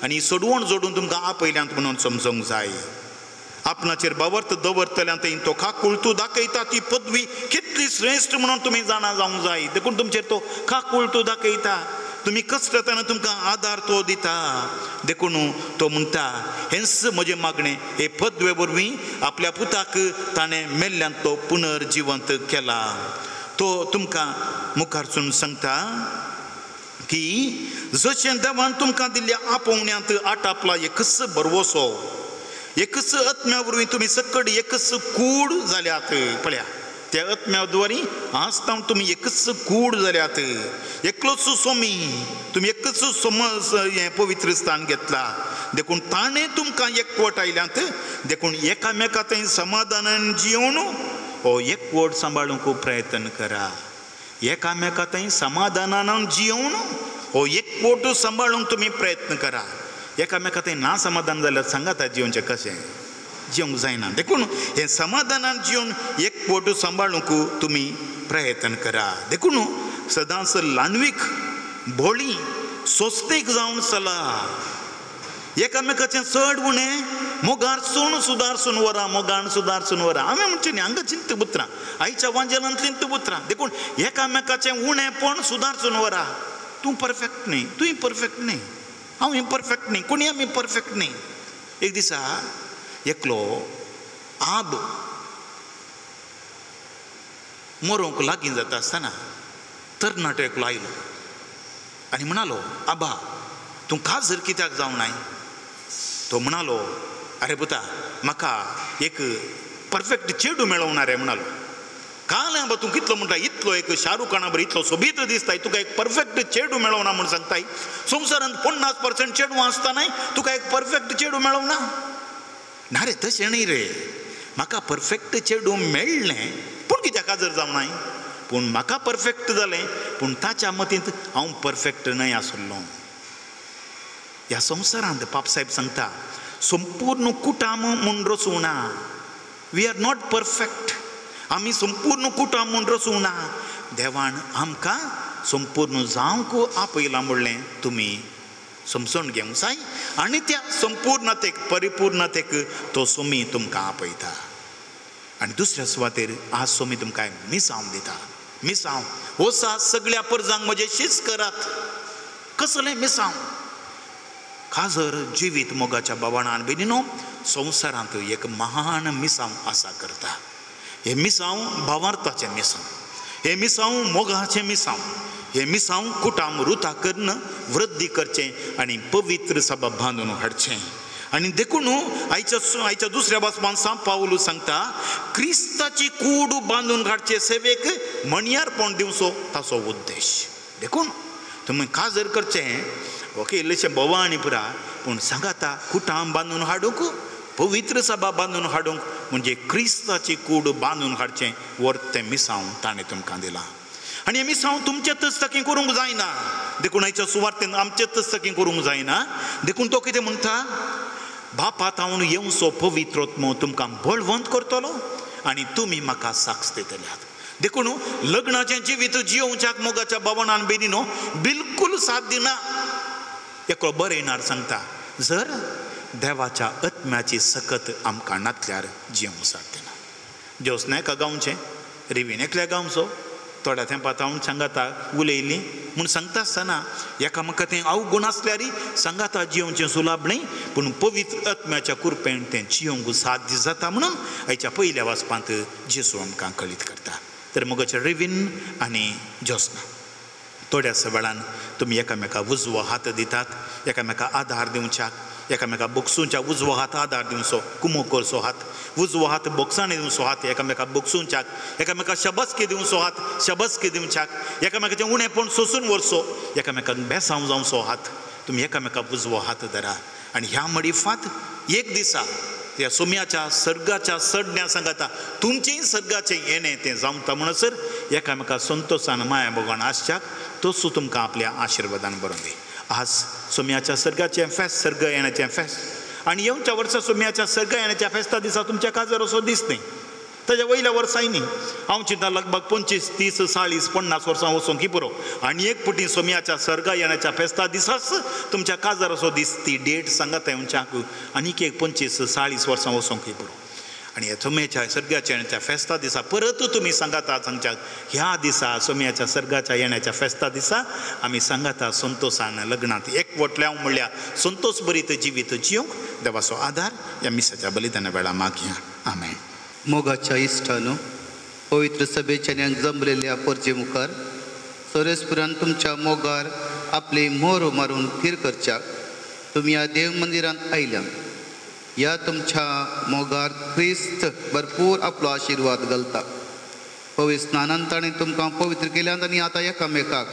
आनी सोडवण जोडून तुमकां आपयल्यांत म्हणून समजूंक जाय. आपणाचेर बावर्त दवरतल्यांत तो खाकुळतू दाखयता ती पदवी कितली श्रेश्ठ म्हणून तुमी जाणा जावंक जाय. देखून तुमचेर तो खाकुळतू दाखयता. तुमी कश्टातना तुमकां आदार तो दिता. देखून तो म्हणटा हेंच म्हजें मागणें हे पदवे वरवीं आपल्या पुताक ताणें मेल्ल्यान तो पुनर्जिवंत केला. तो तुमकां मुखारसून सांगता की जशें देवान तुमकां दिल्ल्या आपोवण्यांत आटापला एकच बरवोसो एकच आत्म्या वरवीं तुमी सकड एकच कूड जाल्यात. पळया त्या आत्म्या द्वारी आसता तुमी एकच कूड जाल्यात. एकलोच सोमी तुमी एकच हें पवित्र स्थान घेतला. देखून ताणें तुमकां एकवट आयल्यांत देखून एकामेका थंय समाधानान जियोवन हो एकवट सांबाळूंक प्रयत्न करा. एकामेका थंय समाधानान जियोवन हो एकवट सांबाळूंक तुमी प्रयत्न करा. एकामेका थंय ना समाधान जाल्यार सांगात जिवनचें कशें जिवंक जायना. देखून हे समाधानान जिवन एकवट सांबाळूंक तुमी प्रयत्न करा. देखून सदांच लांडवीक भोळी सोस्तेक जावन चला. एकामेकाचें चड उणें मोगार सुदारसून वरा मोगान सुदारसून वरा. हांवें म्हणचें न्ही हांगा चिंत बुत्रां आयच्या वांजेलांतलीं बुत्रां. देखून एकामेकाचें उणेंपण सुदारसून वरा. तूं परफेक्ट न्ही तूंय परफेक्ट न्ही हांव इम्परफेक्ट न्ही कोणी आमी परफेक्ट न्ही. एक दिसा एकलो आब मरोंक लागीं जाता आसतना तरणाटो एकलो आयलो आनी म्हणालो आबा तूं काजर कित्याक जावनाय? तो म्हणालो अरे पुता म्हाका एक परफेक्ट चेडू मेळोवना रे म्हणालो. काल आबा तूं कितलो म्हणटा इतलो एक शाहरुख खाना बरो इतलो सोबीत दिसताय तुका एक परफेक्ट चेडू मेळोवना म्हूण सांगताय. संवसारांत 50% चेडू आसतानाय तुका एक परफेक्ट चेडू मेळोवना? ना रे तशें न्ही रे म्हाका परफेक्ट चेडू मेळ्ळें पूण कित्याक काजर जावनाय? पूण म्हाका परफेक्ट जालें पूण ताच्या मतींत हांव परफेक्ट न्हय आसलो. ह्या संवसारांत पापसाहेब सांगता संपूर्ण कुटाम म्हूण रचूं ना. We are not perfect. आमी संपूर्ण कुटाम म्हूण रचूं ना. देवान आमकां संपूर्ण जावंक आपयलां म्हणलें तुमी समजून घेवंक जाय. आनी त्या संपूर्णतेक परिपूर्णतेक तो सोमी तुमकां आपयता. आनी दुसऱ्या सुवातेर आज सोमी तुमकां मिसांव दिता. मिसांव ओसा सगळ्या परजांक म्हजे शीच करात. कसलें मिसांव? काजर जिवीत मोगाच्या भावणान बेनिनो संवसारांत एक महान मिसांव आसा करता. हे मिसांव भावार्थाचें मिसांव. हे मिसांव मोगाचें मिसांव. हे मिसांव कुटाम रुता करून वृद्धी करचें आनी पवित्र सभा बांदून हाडचें. आनी देखून आयच्या दुसऱ्या वाचपान सान पावलो सांगता क्रिस्ताची कूड बांदून हाडचे सेवेक मणयारपण दिवचो ताचो उद्देश. देखून तुमी काजर करचें ओके इल्लेशें बोवा आनी पुरा पूण सांगाता कुटाम बांदून हाडूंक पवित्र सभा बांदून हाडूंक म्हणजे क्रिस्ताची कूड बांदून हाडचें वर्थ तें मिसांव ताणें तुमकां दिलां. आनी हे मिसांव तुमचेच तकी करूंक जायना. देखून आयच्या सुवातेन आमचेच तकी करूंक जायना. देखून तो कितें म्हणटा बापात हांव येवचो पवित्रोत्म तुमकां बळवंत करतलो आनी तुमी म्हाका साक्ष दितल्यात. देखून लग्नाचें जिवीत जियोवच्याक मोगाच्या भावनान बेनिनो बिलकुल साथ दिना. एकलो बरयणार सांगता, जर देवाच्या आत्म्याची सकत आमकां नातल्यार जियोंक साथ दिना. ज्योत्स्ना एका गांवचें, रिवीन एकल्या गांवचो. थोड्या तेंपात हांव सांगाता उलयली म्हूण सांगता आसतना एकामेका तें अवगुण आसल्यार सांगाता जियोवचें सुलाभ न्ही, पूण पवित्र आत्म्याच्या कृपेन तें जियोंक साध्य जाता म्हणून हाच्या पयल्या वाचपांत जेजू आमकां कळीत करता. तर मोगाचे रिवीन आनी ज्योत्स्ना थोड्याच वेळान तुमी एकामेकाक उजवो हात दितात, एकामेकाक आधार दिवच्याक, एकामेकाक बोगसूंच्या उजवो हात आधार दिवचो, कुमो करचो हात, उजवो हात बोगसांनी दिवचो हात एकामेकाक बोगसूंच्याक, एकामेकाक शबस्की दिवचो हात शबस्की दिवच्याक, एकामेकाचें उणेपण सोंसून व्हरचो, एकामेकाक बेसांव जावचो हात. तुमी एकामेकाक उजवो हात धरा आनी ह्या मडीफांत एक दिसा त्या सोम्याच्या सर्गाच्या सडण्या सांगाता तुमचेंय सर्गाचें येणें तें जावता म्हणसर एकामेकाक संतोशान माया भोगोन आसच्याक तोच तुमकां आपल्या आशिर्वादान बरोवन दी. आज सोम्याच्या सर्गाचें फेस्त, सर्ग येण्याचें फेस्त आनी येवच्या वर्सा सोम्याच्या सर्ग येण्याच्या फेस्ता दिसा तुमच्या काजार असो दीस न्ही, ताच्या वयल्या वर्सांय न्ही. हांव चिंता लगभग 25, 30, 40, 50 वर्सां वचोंक पुरो आनी एक पुटी सोम्याच्या सर्गा येण्याच्या फेस्ता दिसाच तुमच्या काजार असो दीस ती डेट सांगात येवच्याक आनीक एक 25, 40 वर्सां वचोंक पुरो. आनी ह्या सोम्याच्या सर्गाच्या येण्याच्या फेस्ता दिसा परत तुमी सांगाता सांगच्याक ह्या दिसा सोम्याच्या सर्गाच्या येण्याच्या फेस्ता दिसा आमी सांगाता संतोशान लग्नांत एकवटल्या म्हणल्यार संतोश भरीत जिवीत जियोंक देवाचो आदार ह्या मिसाच्या बलिदाना वेळा मागया. आमेन. मोगाच्या इश्टानो, पवित्र सभेच्यान जमलेल्या परजे मुखार सोरेस्पुरान तुमच्या मोगार आपली मोर मारून थीर करच्याक तुमी ह्या देव मंदिरांत आयल्या. ह्या तुमच्या मोगार क्रिस्त भरपूर आपलो आशिर्वाद घालता. पवित्र स्नानान ताणें तुमकां पवित्र केल्यात आनी आतां एकामेकाक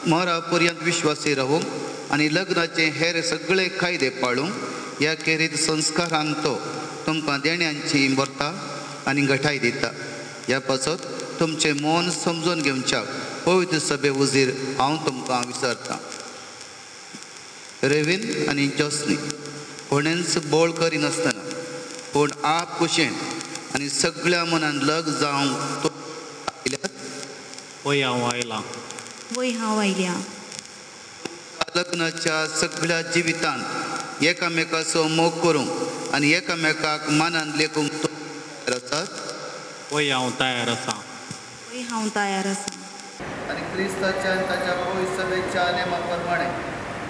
मोरा पर्यंत विश्वासी रावूंक आनी लग्नाचे हेर सगळे कायदे पाळूंक ह्या खेरीत संस्कारान तो तुमकां देण्यांची व्हरता आनी घटाय दिता. ह्या पासत तुमचें मन समजून घेवच्याक पवित्र सभे उजीर हांव तुमकां विचारतां. रेवीन आनी ज्योत्स्नी कोणेंच बोळ करिनासतना पूण आप कुशेन आनी सगळ्या मनान लग जावंक वय हांव आयलां. वय हांव आयल्या. लग्नाच्या सगळ्या जिवितांत एकामेकाचो मोग करूंक आनी एकामेकाक मानान लेखूंक तयार आसात. वय हांव तयार आसां. वय हांव तयार आसां. आनी क्रिस्ताच्या ताच्या पवित्र सभेच्या नेमा प्रमाणे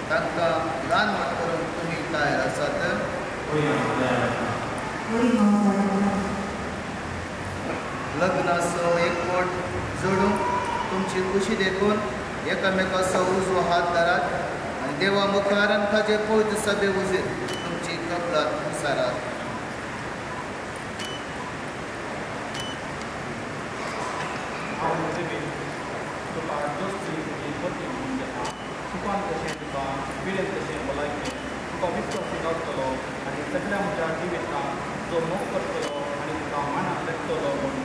तांकां दानवट करूंक तुमी तयार आसात. लग्नाचो एकवट जोडूंक तुमची खुशी देखून एकामेकाचो उजवो हात धरात आनी देवा मुखार आनी ताचे पवित्र सभे उजीर तुमची कपलात विचारात. सगळ्या म्हज्या जिवितांत जो मोग करतलो आनी तुका मानाक लेखतलो म्हणून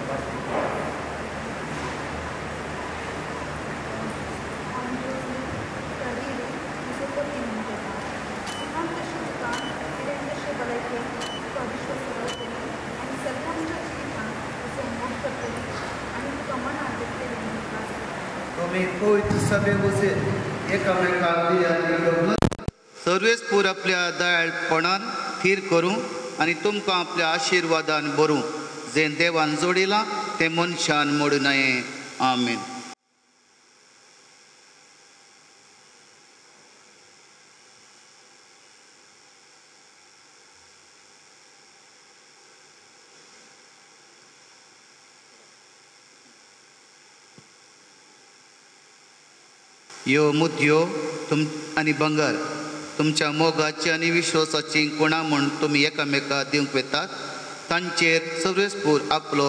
तुमी पवित्र सभे उजीर एकामेकाक सर्वेस्पूर आपल्या दयाळपणान थीर करूं आनी तुमकां आपल्या आशिर्वादान भरूं जें देवान जोडिलां तें मनशान मोडूं नये. आमेन. ह्यो मुद्यो आनी बंगार तुमच्या मोगाची आनी विश्वासाची गुणां म्हूण तुमी एकामेकाक दिवंक वेतात. तांचेर सर्वेस्पूर आपलो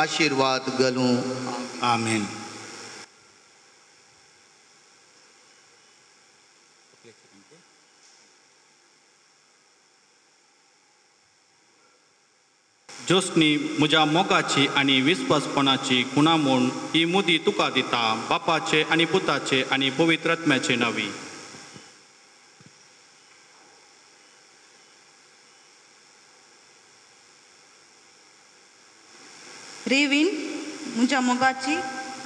आशिर्वाद घालूं. आमेन. ज्योत्स्नी म्हज्या मोगाची आनी विस्वासपणाची गुणां म्हूण ही मुदी तुका दिता बापाचे आनी पुताचे आनी पवित्र आत्म्याचे नांवी. रेवीन म्हज्या मोगाची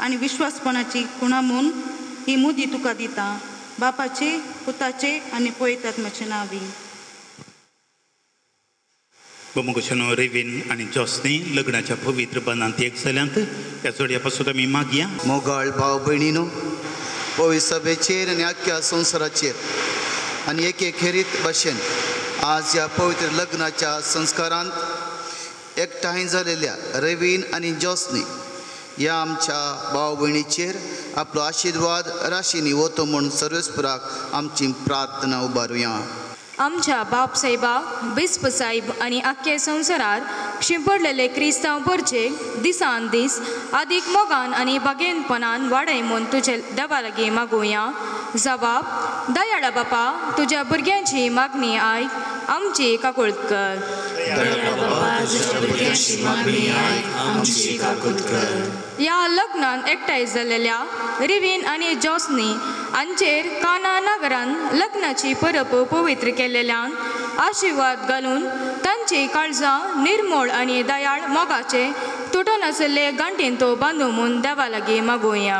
आनी विश्वासपणाची खुणा म्हूण ही मुदी तुका दिता बापाचे पुताचे आनी पवित्र आत्म्याचे नांवी. बोमोगोशनो रेवीन आनी जॉसनी लग्नाच्या पवित्र बंदांत एक जाल्यांत ह्या जोडया पासून आमी मागया. मोगाळ भाव भयणीनो, पवित्र सभेचेर आनी आख्ख्या संवसाराचेर आनी एके खेरीत भाशेन आज ह्या पवित्र लग्नाच्या संस्कारांत एकठांय जालेल्या रेवीन आनी जॉसनी ह्या आमच्या भाव भयणीचेर आपलो आशिर्वाद राशींनी वतो म्हूण सर्वेस्पराक आमची प्रार्थना उबारुया. आमच्या बाप साहेबाक बिस्प साहेब आनी आख्खे संवसारात शिंपडलेले क्रिस्तांव परचे दिसान दीस अदीक मोगान आनी बागेनपणान वाडय म्हूण तुजे देवा लागीं मागुया. जबाब: दयाळा बापा, तुज्या भुरग्यांची मागणी आयक, आमची काकुळट कर. ह्या लग्नान एकठांय जाल्लेल्या रेवीन आनी जॉसनी हांचेर काना नगरान लग्नाची परब पवित्र केल्लेल्यान आशिर्वाद घालून तांची काळजां निर्मळ आनी दयाळ मोगाचे तुटून आशिल्ले गांठीन तो बांदू म्हूण देवा लागीं मागुया.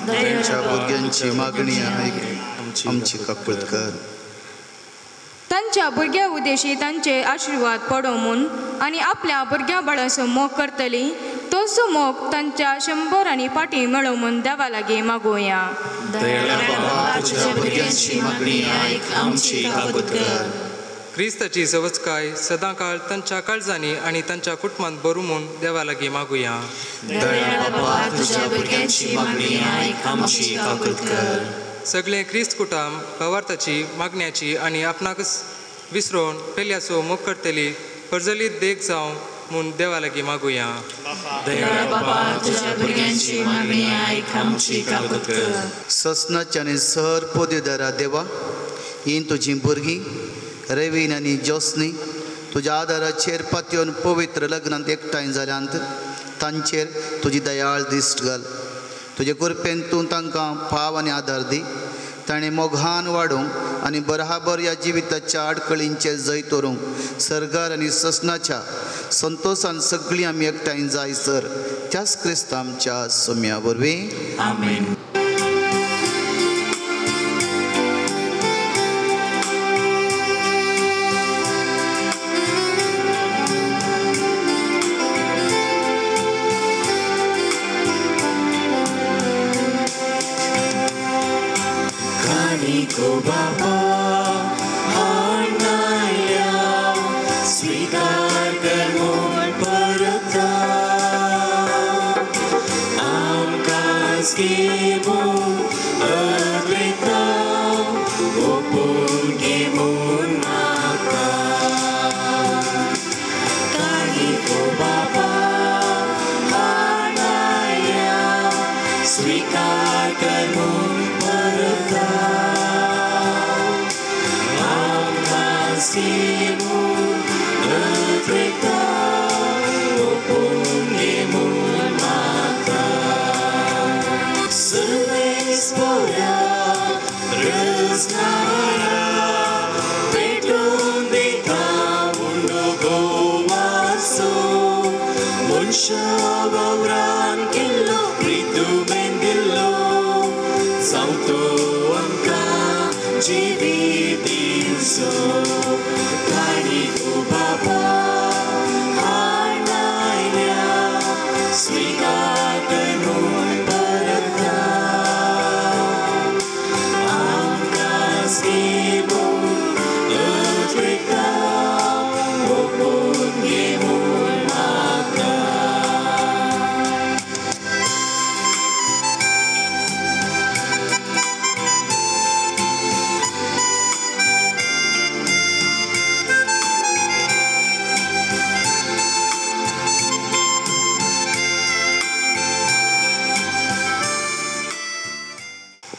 भुरग्यांची मागणी आयक, आमची काकुळट कर. तांच्या भुरग्या उद्देशी तांचे आशिर्वाद पडो म्हूण आनी आपल्या भुरग्या बाळाचो मोग करतली तोचो मोग तांच्या 100 आनी पाटी मेळो म्हूण देवा लागीं मागुया. क्रिस्ताची सवचकाय सदांकाळ तांच्या काळजांनी आनी तांच्या कुटुंबांत बरू म्हूण देवा लागीं मागुया. सगळे क्रिस्त कुटुंब भावार्थाची मागण्याची आनी आपणाक विसरून पेल्याचो मोग करतली परजलीत देख जावं म्हूण देवा लागीं मागुया. ससनाचे आनी सर पोदेदारा देवा, ही तुजीं भुरगीं रेवीन आनी जॉसनी तुज्या आदाराचेर पातयेवन पवित्र लग्नांत एकठांय जाल्यांत तांचेर तुजी दयाळ दिश्ट घाल. तुजे कृपेन तूं तांकां फाव आनी आदार दी. ताणें मोगान वाडूंक आनी बराबर ह्या जिविताच्या आडकळींचेर जैत दवरूंक सर्गार आनी ससनाच्या संतोशान सगळीं आमी एकठांय जायसर त्याच क्रिस्त आमच्या सोम्या वरवीं. आमेन.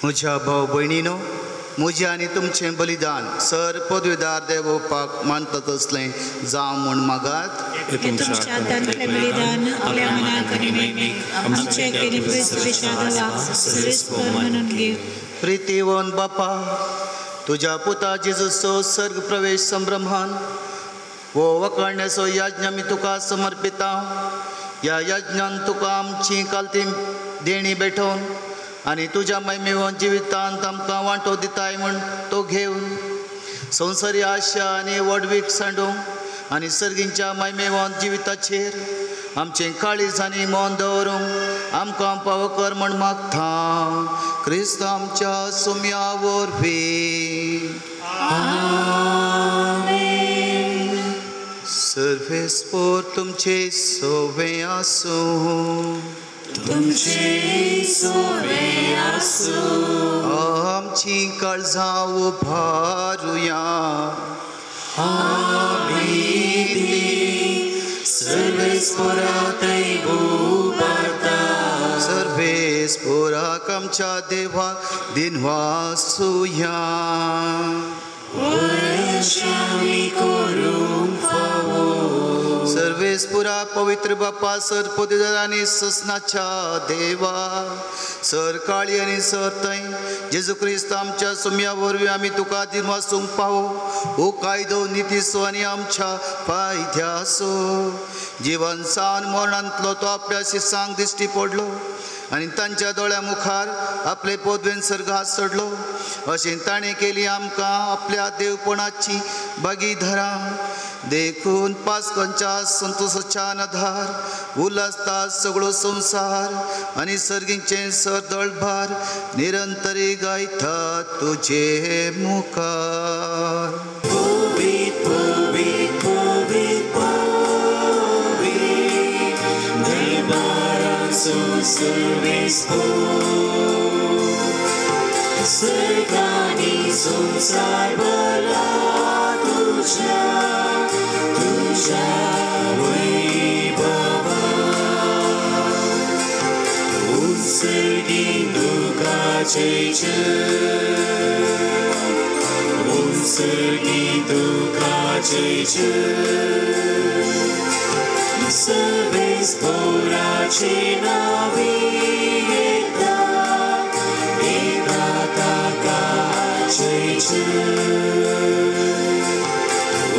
म्हज्या भाव भयणीनो, म्हजें आनी तुमचें बलिदान सर पदवीदार देवोपाक मानता तसलें जावं म्हूण मागात. प्रितीवन बापा, तुज्या पुता जेजूचो सर्ग प्रवेश संभ्रमान वो वखणाचो याज्ञ आमी तुका समर्पिता. ह्या यज्ञान तुका आमची कालती देणी भेटोवन आनी तुज्या महिमेवान जिवितांत आमकां वांटो दिताय म्हूण तो घेवन संवसारी आशा आनी वडवीक सांडूंक आनी सर्गींच्या महिमेवान जिविताचेर आमचें काळीज आनी मोन दवरूंक आमकां पाव कर म्हूण मागता क्रिस्त आमच्या सुम्या वरवीं. सर्वेस्पोर तुमचे सोवे आसूं. तुमचे सोवे आसूं. आमची काळजां उबारुया. सर्वेस्पोराक उबारता. सर्वेस्पोराक आमच्या देवाक दिनवासुया. सर्वेस्पुरा पवित्र बापा सर पोतेदार आनी ससनाच्या देवा सर काळी आनी सर थंय जेजू क्रिस्त आमच्या सुम्या वरवीं आमी तुका दिनवासूंक पावो. हो कायदो नितीसो आनी आमच्या फायद्याचो. जिवन सावन मरणांतलो तो आपल्या शिसांक दिश्टी पडलो आनी तांच्या दोळ्या मुखार आपले पोदवेन सर्गात चडलो. अशें ताणें केली आमकां आपल्या देवपणाची भागीदारां देखून पास्कांच्या संतोशाच्या नधार उल्हासता सगळो संवसार आनी सर्गींचे सरदळभार निरंतरी गायता तुजे मुखार. पवित पवित पवित सर्गानी संसार भरला तुझ्या वैभवा. उत्सर्गी दुःखाचे उत्सर्गी दुःखाचे सर्वेस्पोराचे नावे घेता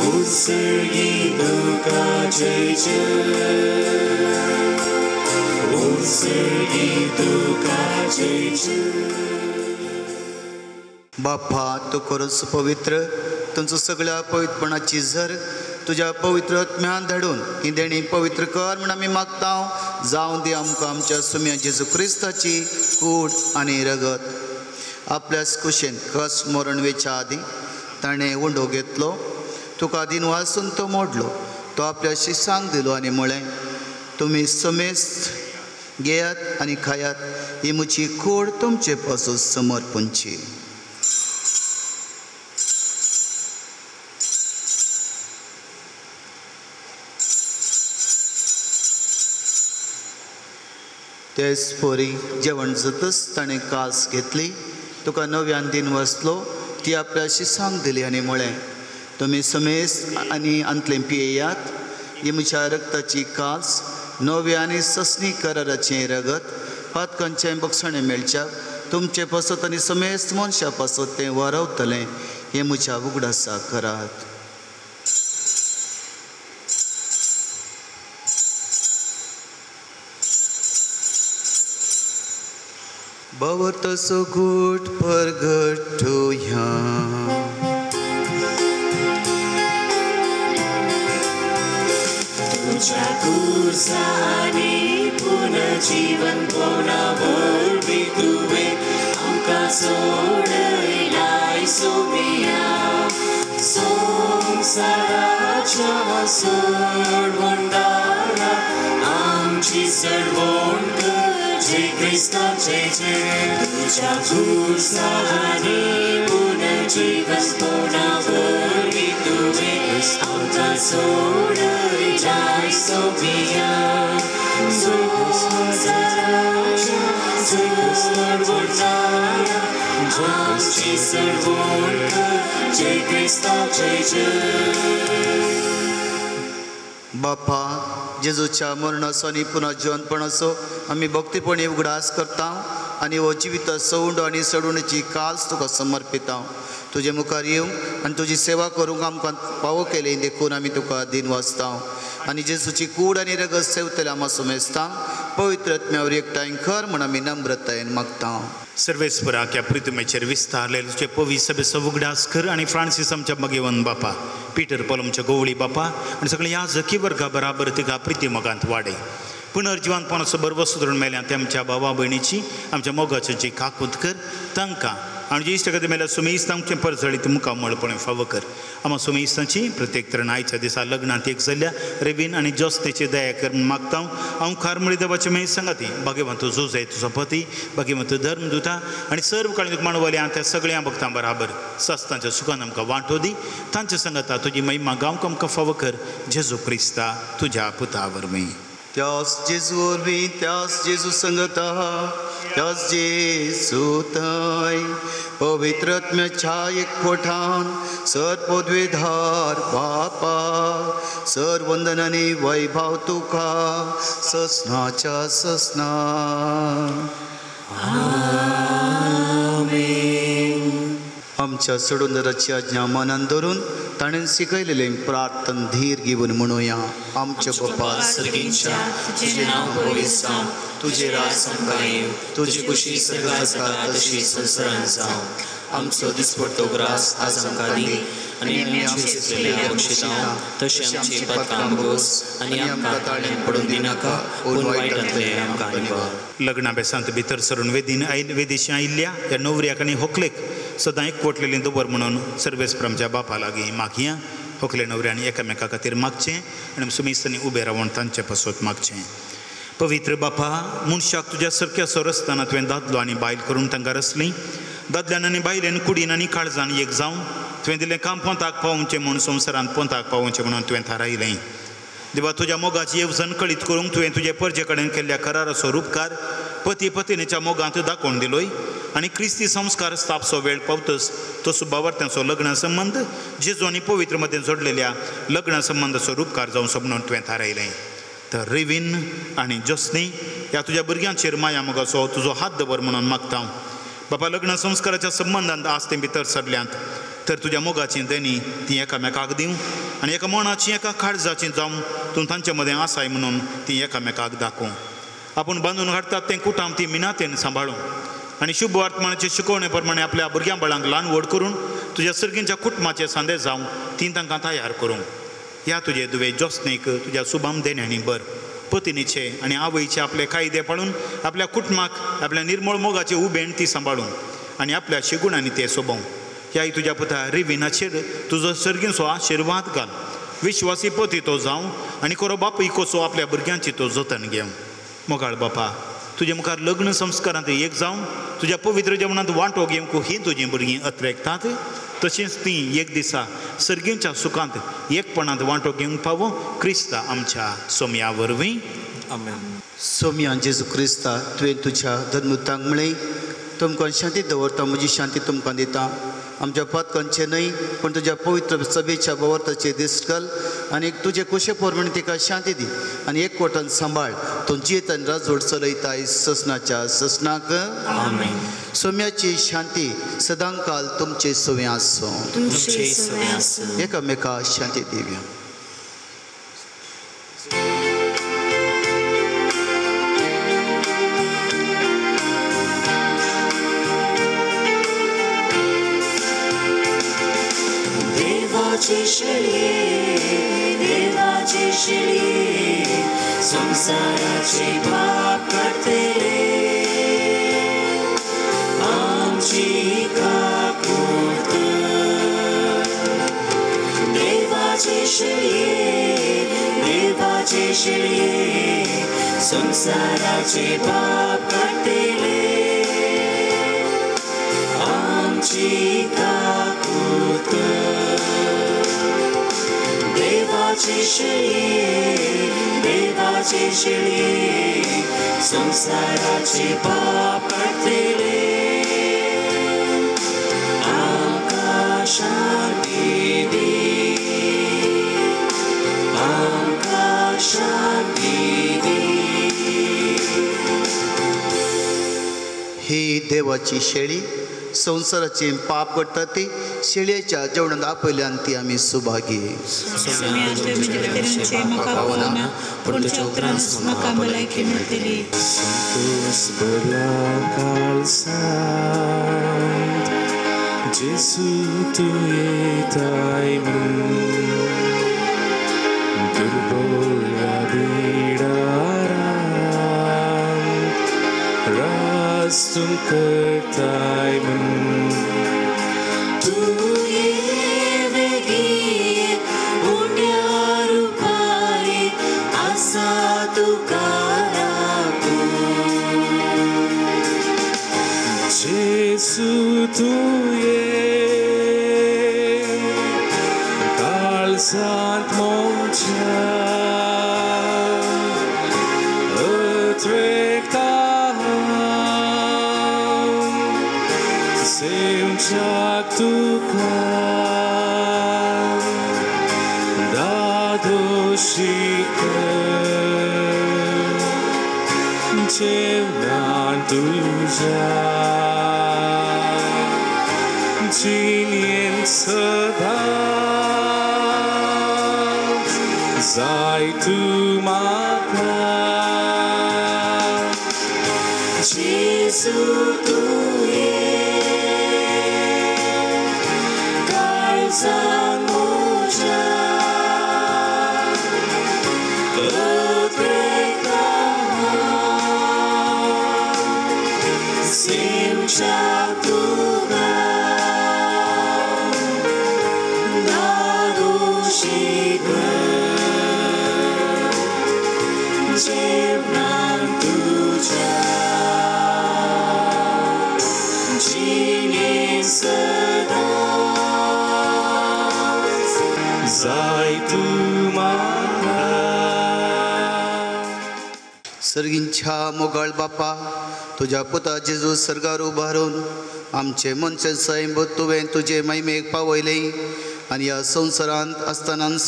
उत्सर्गी दुःखाचे उत्सर्गी दुःखाचे. बापा तूं खरोच पवित्र. तुमचो सगळ्या पवित्रपणाची झर तुज्या पवित्र आत्म्यान धाडून ही देणी पवित्र कर म्हूण आमी मागता. जावं दी आमकां आमच्या सुम्या जेजू क्रिस्ताची कूड आनी रगत. आपल्याच कुशेन कस मरण वेच्या आदी ताणें उंडो घेतलो. तुका दिन वासून तो मोडलो. तो आपल्या शिसांक दिलो आनी म्हळें तुमी समेस्त घेयात आनी खायात. ही म्हजी कूड तुमचे पासून समर्पणची. तेच पोरी जेवण जातच ताणें कास घेतली. तुका नव्यान दिन वसलो ती आपल्या शिसांक दिली आनी म्हळें तुमी समेस्त आनी अंतलें पियेयात. ही म्हज्या रक्ताची कास नव्या आनी ससनी कराराचें रगत पातकांचें बक्षणें मेळच्याक तुमचे पासत आनी समेस्त मनशां पासत तें वारवतलें. हें म्हज्या उगडासा करात. भवतसो घूट परगटुया. तुझ्या कुर्सानी पुनर्जीवन पोवनावरवीं तुवें आमकां सोडयलाय सोबिया. संवसाराच्या सोडवंडारा आमची सडवण कर जय क्रिस्ताचे जय. तुझ्या कुर्सानी पुनर्जीवन पोवनावरवीं तुवें आमकां सोडयलाय सोबिया. संवसाराच्या सोडवंडारा आमची सडवण कर जय क्रिस्ताचे जय. बापा जेजूच्या मरणाचो आनी पुनर्जीवनपणाचो आमी भक्तीपणी उगडास करता आनी हो जिवीत सवंड आनी सडवणेची काल्स तुका समर्पिता. तुजे मुखार येवंक आनी तुजी सेवा करूंक आमकां फावो केली देखून आमी तुका दिन वाचता. आनी जेजूची कूड आनी रगत सेवतले आमा सुमेस्तां पवित्र आत्म्यावर एकठांय कर म्हण आमी नम्रतायेन मागता. सर्वेस्पराक ह्या प्रितमेचेर विस्तारले तुजे पवित्र सभेचो उगडास कर आनी फ्रांसीस आमच्या भगवन बापा, पीटर पॉलमच्या गोवळी बापा आनी सगळे याजकी वर्गा बराबर तिका प्रितिमगांत वाडय. पुनर्जिवानपणाचो बरो सुदरून मेल्यां तेमच्या भावा भयणीची आमच्या मोगाची काकूत कर तांकां आनी जे इश्टगती मेल्या सुमेस्तांचे परजळीत मुखामळपणे फावो कर. आमा सुमेस्तांची प्रत्येक तरेन आयच्या दिसा लग्नांत एक जाल्ल्या रेवीन आनी जोस्नेची दया कर म्हूण मागता. हांव खारमळी देवाचे मेळ सांगाती भाग्यवंत जोजय तुजो पती, भाग्यवंत धर्मदुता आनी सर्व काळीक मानवल्या त्या सगळ्या भक्तां बराबर सस्तांच्या सुखान आमकां वांटो दी. तांच्या संगता तुजी महिमा गांवक आमकां फावो कर. जेजू क्रिस्ता तुज्या पुता वरवीं. त्यास जेजू वरवीं, त्यास जेजू संगता, त्यास जेजू थंय पवित्र आत्म्याच्या एकवटान सर पदवेधार बापा सर वंदन आनी वैभव तुका ससनाच्या ससना. आमच्या सोडूनराची आज्ञा मनान धरून ताणें शिकयलेलें प्रार्थन धीर घेवन म्हणुया. आमच्या बापा सर्गीच्या तुझे नाव पवित्र जावं, तुझे राज आमकां येवं, तुजी कुशी सर्गात जाता तशी संवसारांत जावं. आमचो दिसपट्टो ग्रास आज आमकां दी आनी आमचे चुकलेल्या बक्षिसां तशें आमची पातकां भोगोस आनी आमकां ताळ्यान पडून दिनाका पूण वायटांतले आमकां निवार. लग्ना बेसांत भितर सरून वेदेशी आयिल्ल्या ह्या न्हवऱ्याक आनी व्हंकलेक सदां एकवटलेलीं दवर म्हणून सर्वेस्पराच्या बापा लागीं मागया. व्हंकले न्हवऱ्यान एकामेका खातीर मागचें आनी सुमेस्तांनी उबे रावून तांचे पासत मागचें. पवित्र बापा, मनशाक तुज्या सारक्या सोरसताना तुवें दादलो आनी बायल करून तांकां रचलीं. दादल्यान आनी बायलेन कुडीन आनी काळजान एक जावन तुवें दिलें काम पोंताक पावोवचें म्हूण संवसारांत पोंताक पावोवचें म्हणून तुवें थारायलें. देवा, तुज्या मोगाची येवजण कळीत करूंक तुवें तुजे परजे कडेन केल्ल्या कराराचो उपकार पती पत्नीच्या मोगांत दाखोवन दिलोय आनी क्रिस्ती संस्कार स्थापचो वेळ पावतस तो सुबावर्त्यांचो लग्न संबंद जेजू आनी पवित्र मदें जोडलेल्या लग्न संबंदाचो उपकार जावचो म्हणून तुवें थारायलें. तर रिवीन आनी जोस्नी ह्या तुज्या भुरग्यांचेर माया मोगाचो तुजो हात दवर म्हणून मागता. बापा, लग्न संस्काराच्या संबंदांत आज ते भितर सरल्यांत तर तुज्या मोगाची देणी ती एकामेकाक दिवं आनी एका मनाची एका काळजाची जावं तूं तांचे मदें आसाय म्हणून ती एकामेकाक दाखोवं. आपूण बांदून हाडटात तें कुटाम ती मिनातेन सांबाळूं आनी शुभ वर्तमानाचे शिकवणे प्रमाणे आपल्या भुरग्यां बाळांक ल्हान व्हड करून तुज्या सर्गींच्या कुटुंबाचे सांदे जावं ती तांकां तयार करूं. ह्या तुजे दुवे जोस्नेक तुज्या शुभाम देण्यानी बर. पत्नीचे आनी आवयचे आपले कायदे पाळून आपल्या कुटुंबाक आपल्या निर्मळ मोगाचे उबेण ती सांबाळूं आनी आपल्या शिगुणांनी ते सोबोवं. ह्या तुज्या पुता रिवीनाचेर तुजो सर्गींचो आशिर्वाद घाल. विश्वासी पती तो जावं आनी खरो बापूय कसो आपल्या भुरग्यांची तो जतन घेवं. मोगाळ बापा, तुजे मुखार लग्न संस्कारांत एक जावं तुज्या पवित्र जेवणांत वांटो घेवंक ही तुजीं भुरगीं अत्रेकतात तशींच तीं एक दिसा सर्गींच्या सुखांत एकपणांत वांटो घेवंक पावो. क्रिस्ता आमच्या सोम्या वरवीं. आमेन. सोम्या जेजू क्रिस्ता, तुवें तुज्या धर्मुतांक म्हळें तुमकां शांती दवरता, म्हजी शांती तुमकां दिता. आमच्या पातकांचे न्हय पण तुज्या पवित्र सभेच्या भोवताचे दिसकल आनी तुजे कुशे पोरमण तिका शांती दी आनी एकवटान सांबाळ. तो जियेतन राजवड चलयताय ससनाच्या ससनाक. आमेन. सोम्याची शांती सदां काल तुमचे सोव्या आसो. एकामेका शांती दिव्या. देवाचे शेळये संसाराचे पाप काढतेले आमची काकूत. देवाचे शेळये संसाराचे पाप काढतेले आमची काकूत. देवाचे शेळये संसाराचे पाप काढतेले आमकां शांती दी, आमकां शांती दी. ही देवाची शेळी संवसाराची पाप करता ती शेळयेच्या जेवणात आपयल्यान ती आमी Subhagi. Jesu tu yetai durbala bidaran rastum kertai tu yevegi unyaru pai asatu karaku Jesu tu Sant moncha ötrektan seunchak tukan dadoshika cevnan tuja cinien sedang Zai tu maka Jesu tu ye Kalsan moja Ötrektan Simchak tugan Dadoshika Cevnan tuja Cini sedang Zai tu maka सर्गींच्या मोगाळ बापा तुझ्या पुता जेजू सर्गार उबारून आमचे मनचे सैंभूत तुवें तुजे महिमेक पावयले आनी ह्या संवसारांत आसतनाच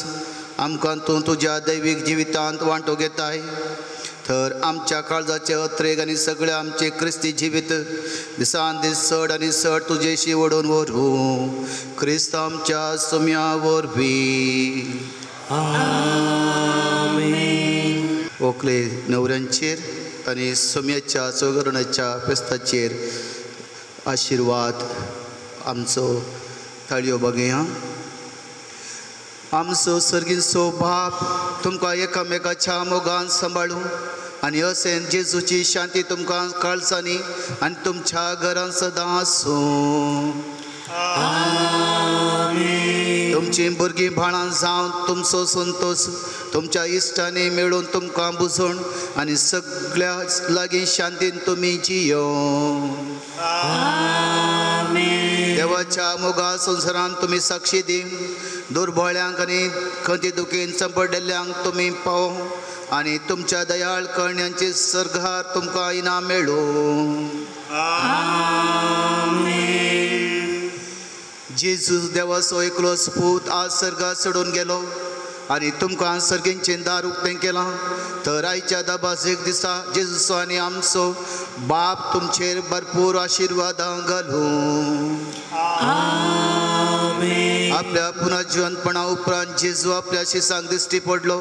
आमकां तूं तुज्या दैवीक जिवितांत वांटो घेताय तर आमच्या काळजाचे अत्रेक आनी सगळे आमचे क्रिस्ती जिवीत दिसान दीस चड आनी चड तुजेशी ओडून व्हरूं क्रिस्त आमच्या सुम्या वरवीं आमेन. ओकले न्हवऱ्यांचेर आनी सुम्याच्या चौगरणाच्या फेस्ताचेर आशिर्वाद आमचो ताळयो बगया. आमचो सर्गीचो बाप तुमकां एकामेकाच्या मोगान सांबाळूं आनी अशें जेजूची शांती तुमकां काळजांनी आनी तुमच्या घरांत सदां आसूं. तुमची भुरगीं भाणां जावन तुमचो संतोष तुमच्या इश्टांनी मेळून तुमकां बुजोवन आनी सगळ्या लागीं शांतीन तुमी जियो. देवाच्या मोगा संवसारांत तुमी साक्षी दी दुर्बळ्यांक आनी खंती दुखीन चंपडलेल्यांक तुमी पाव आनी तुमच्या दयाळ कळण्यांचे सर्गार तुमकां इनाम मेळूं. जेजू देवाचो एकलोच पूत आज सर्गात सोडून गेलो आनी तुमकां सर्गींचें दार उक्तें केलां तर आयच्या दाबाजेक दिसा जेजूचो आनी आमचो बाप तुमचेर भरपूर आशिर्वादां घालूं. आपल्या पुनर्जीवनपणा उपरांत जेजू आपल्या शिसांक दिश्टी पडलो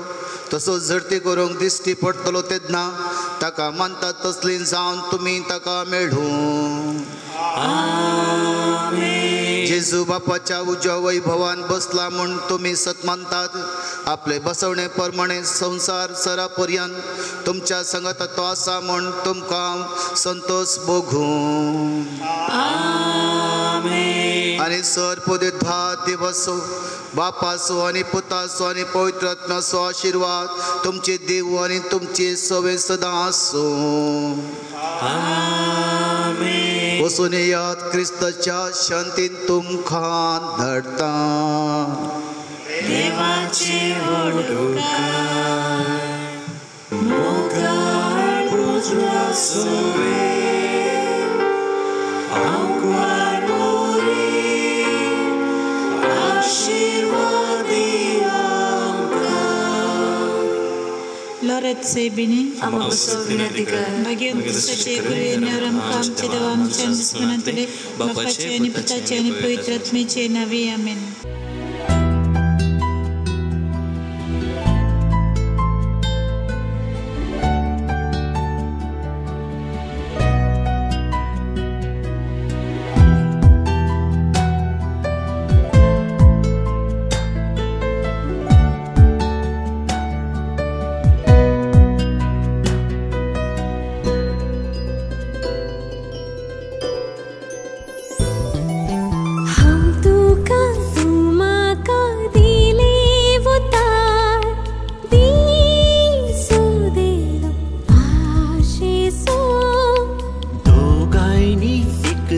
तसो झडती करूंक दिश्टी पडटलो तेन्ना ताका मानतात तसली जावन तुमी ताका मेळूं. जेजू बापाच्या उज्या वैभवान बसला म्हूण तुमी सत मानतात. आपले बसवणे प्रमाणे संवसार सरा पर्यंत तुमच्या संगत तो आसा म्हूण तुमकां संतोष भोगूं. आनी सर पोदे धा दिवसो बापाचो आनी पुताचो आनी पवित्र आत्म्याचो आशिर्वाद तुमचे देव आनी तुमचे सवे सदां आसूं. वचून येयात क्रिस्ताच्या शांतीन तुमकां धाडटा. देवाची वडणूकाय मोगाळ पुत्र सोवे आंकवानोरी आशीर्वादी आमकां. Lore सेबिनी आमकां विनंती कर मागीर आमचे गुरु आमकां आमचे देवा आमच्या दिसपणांतले बापाचे आनी पुताचे आनी पवित्र आत्म्याचे नावे आमेन.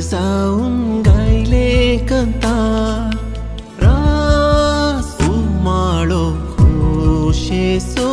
जाऊन गायले कंतार रास उमाळो खुशेसो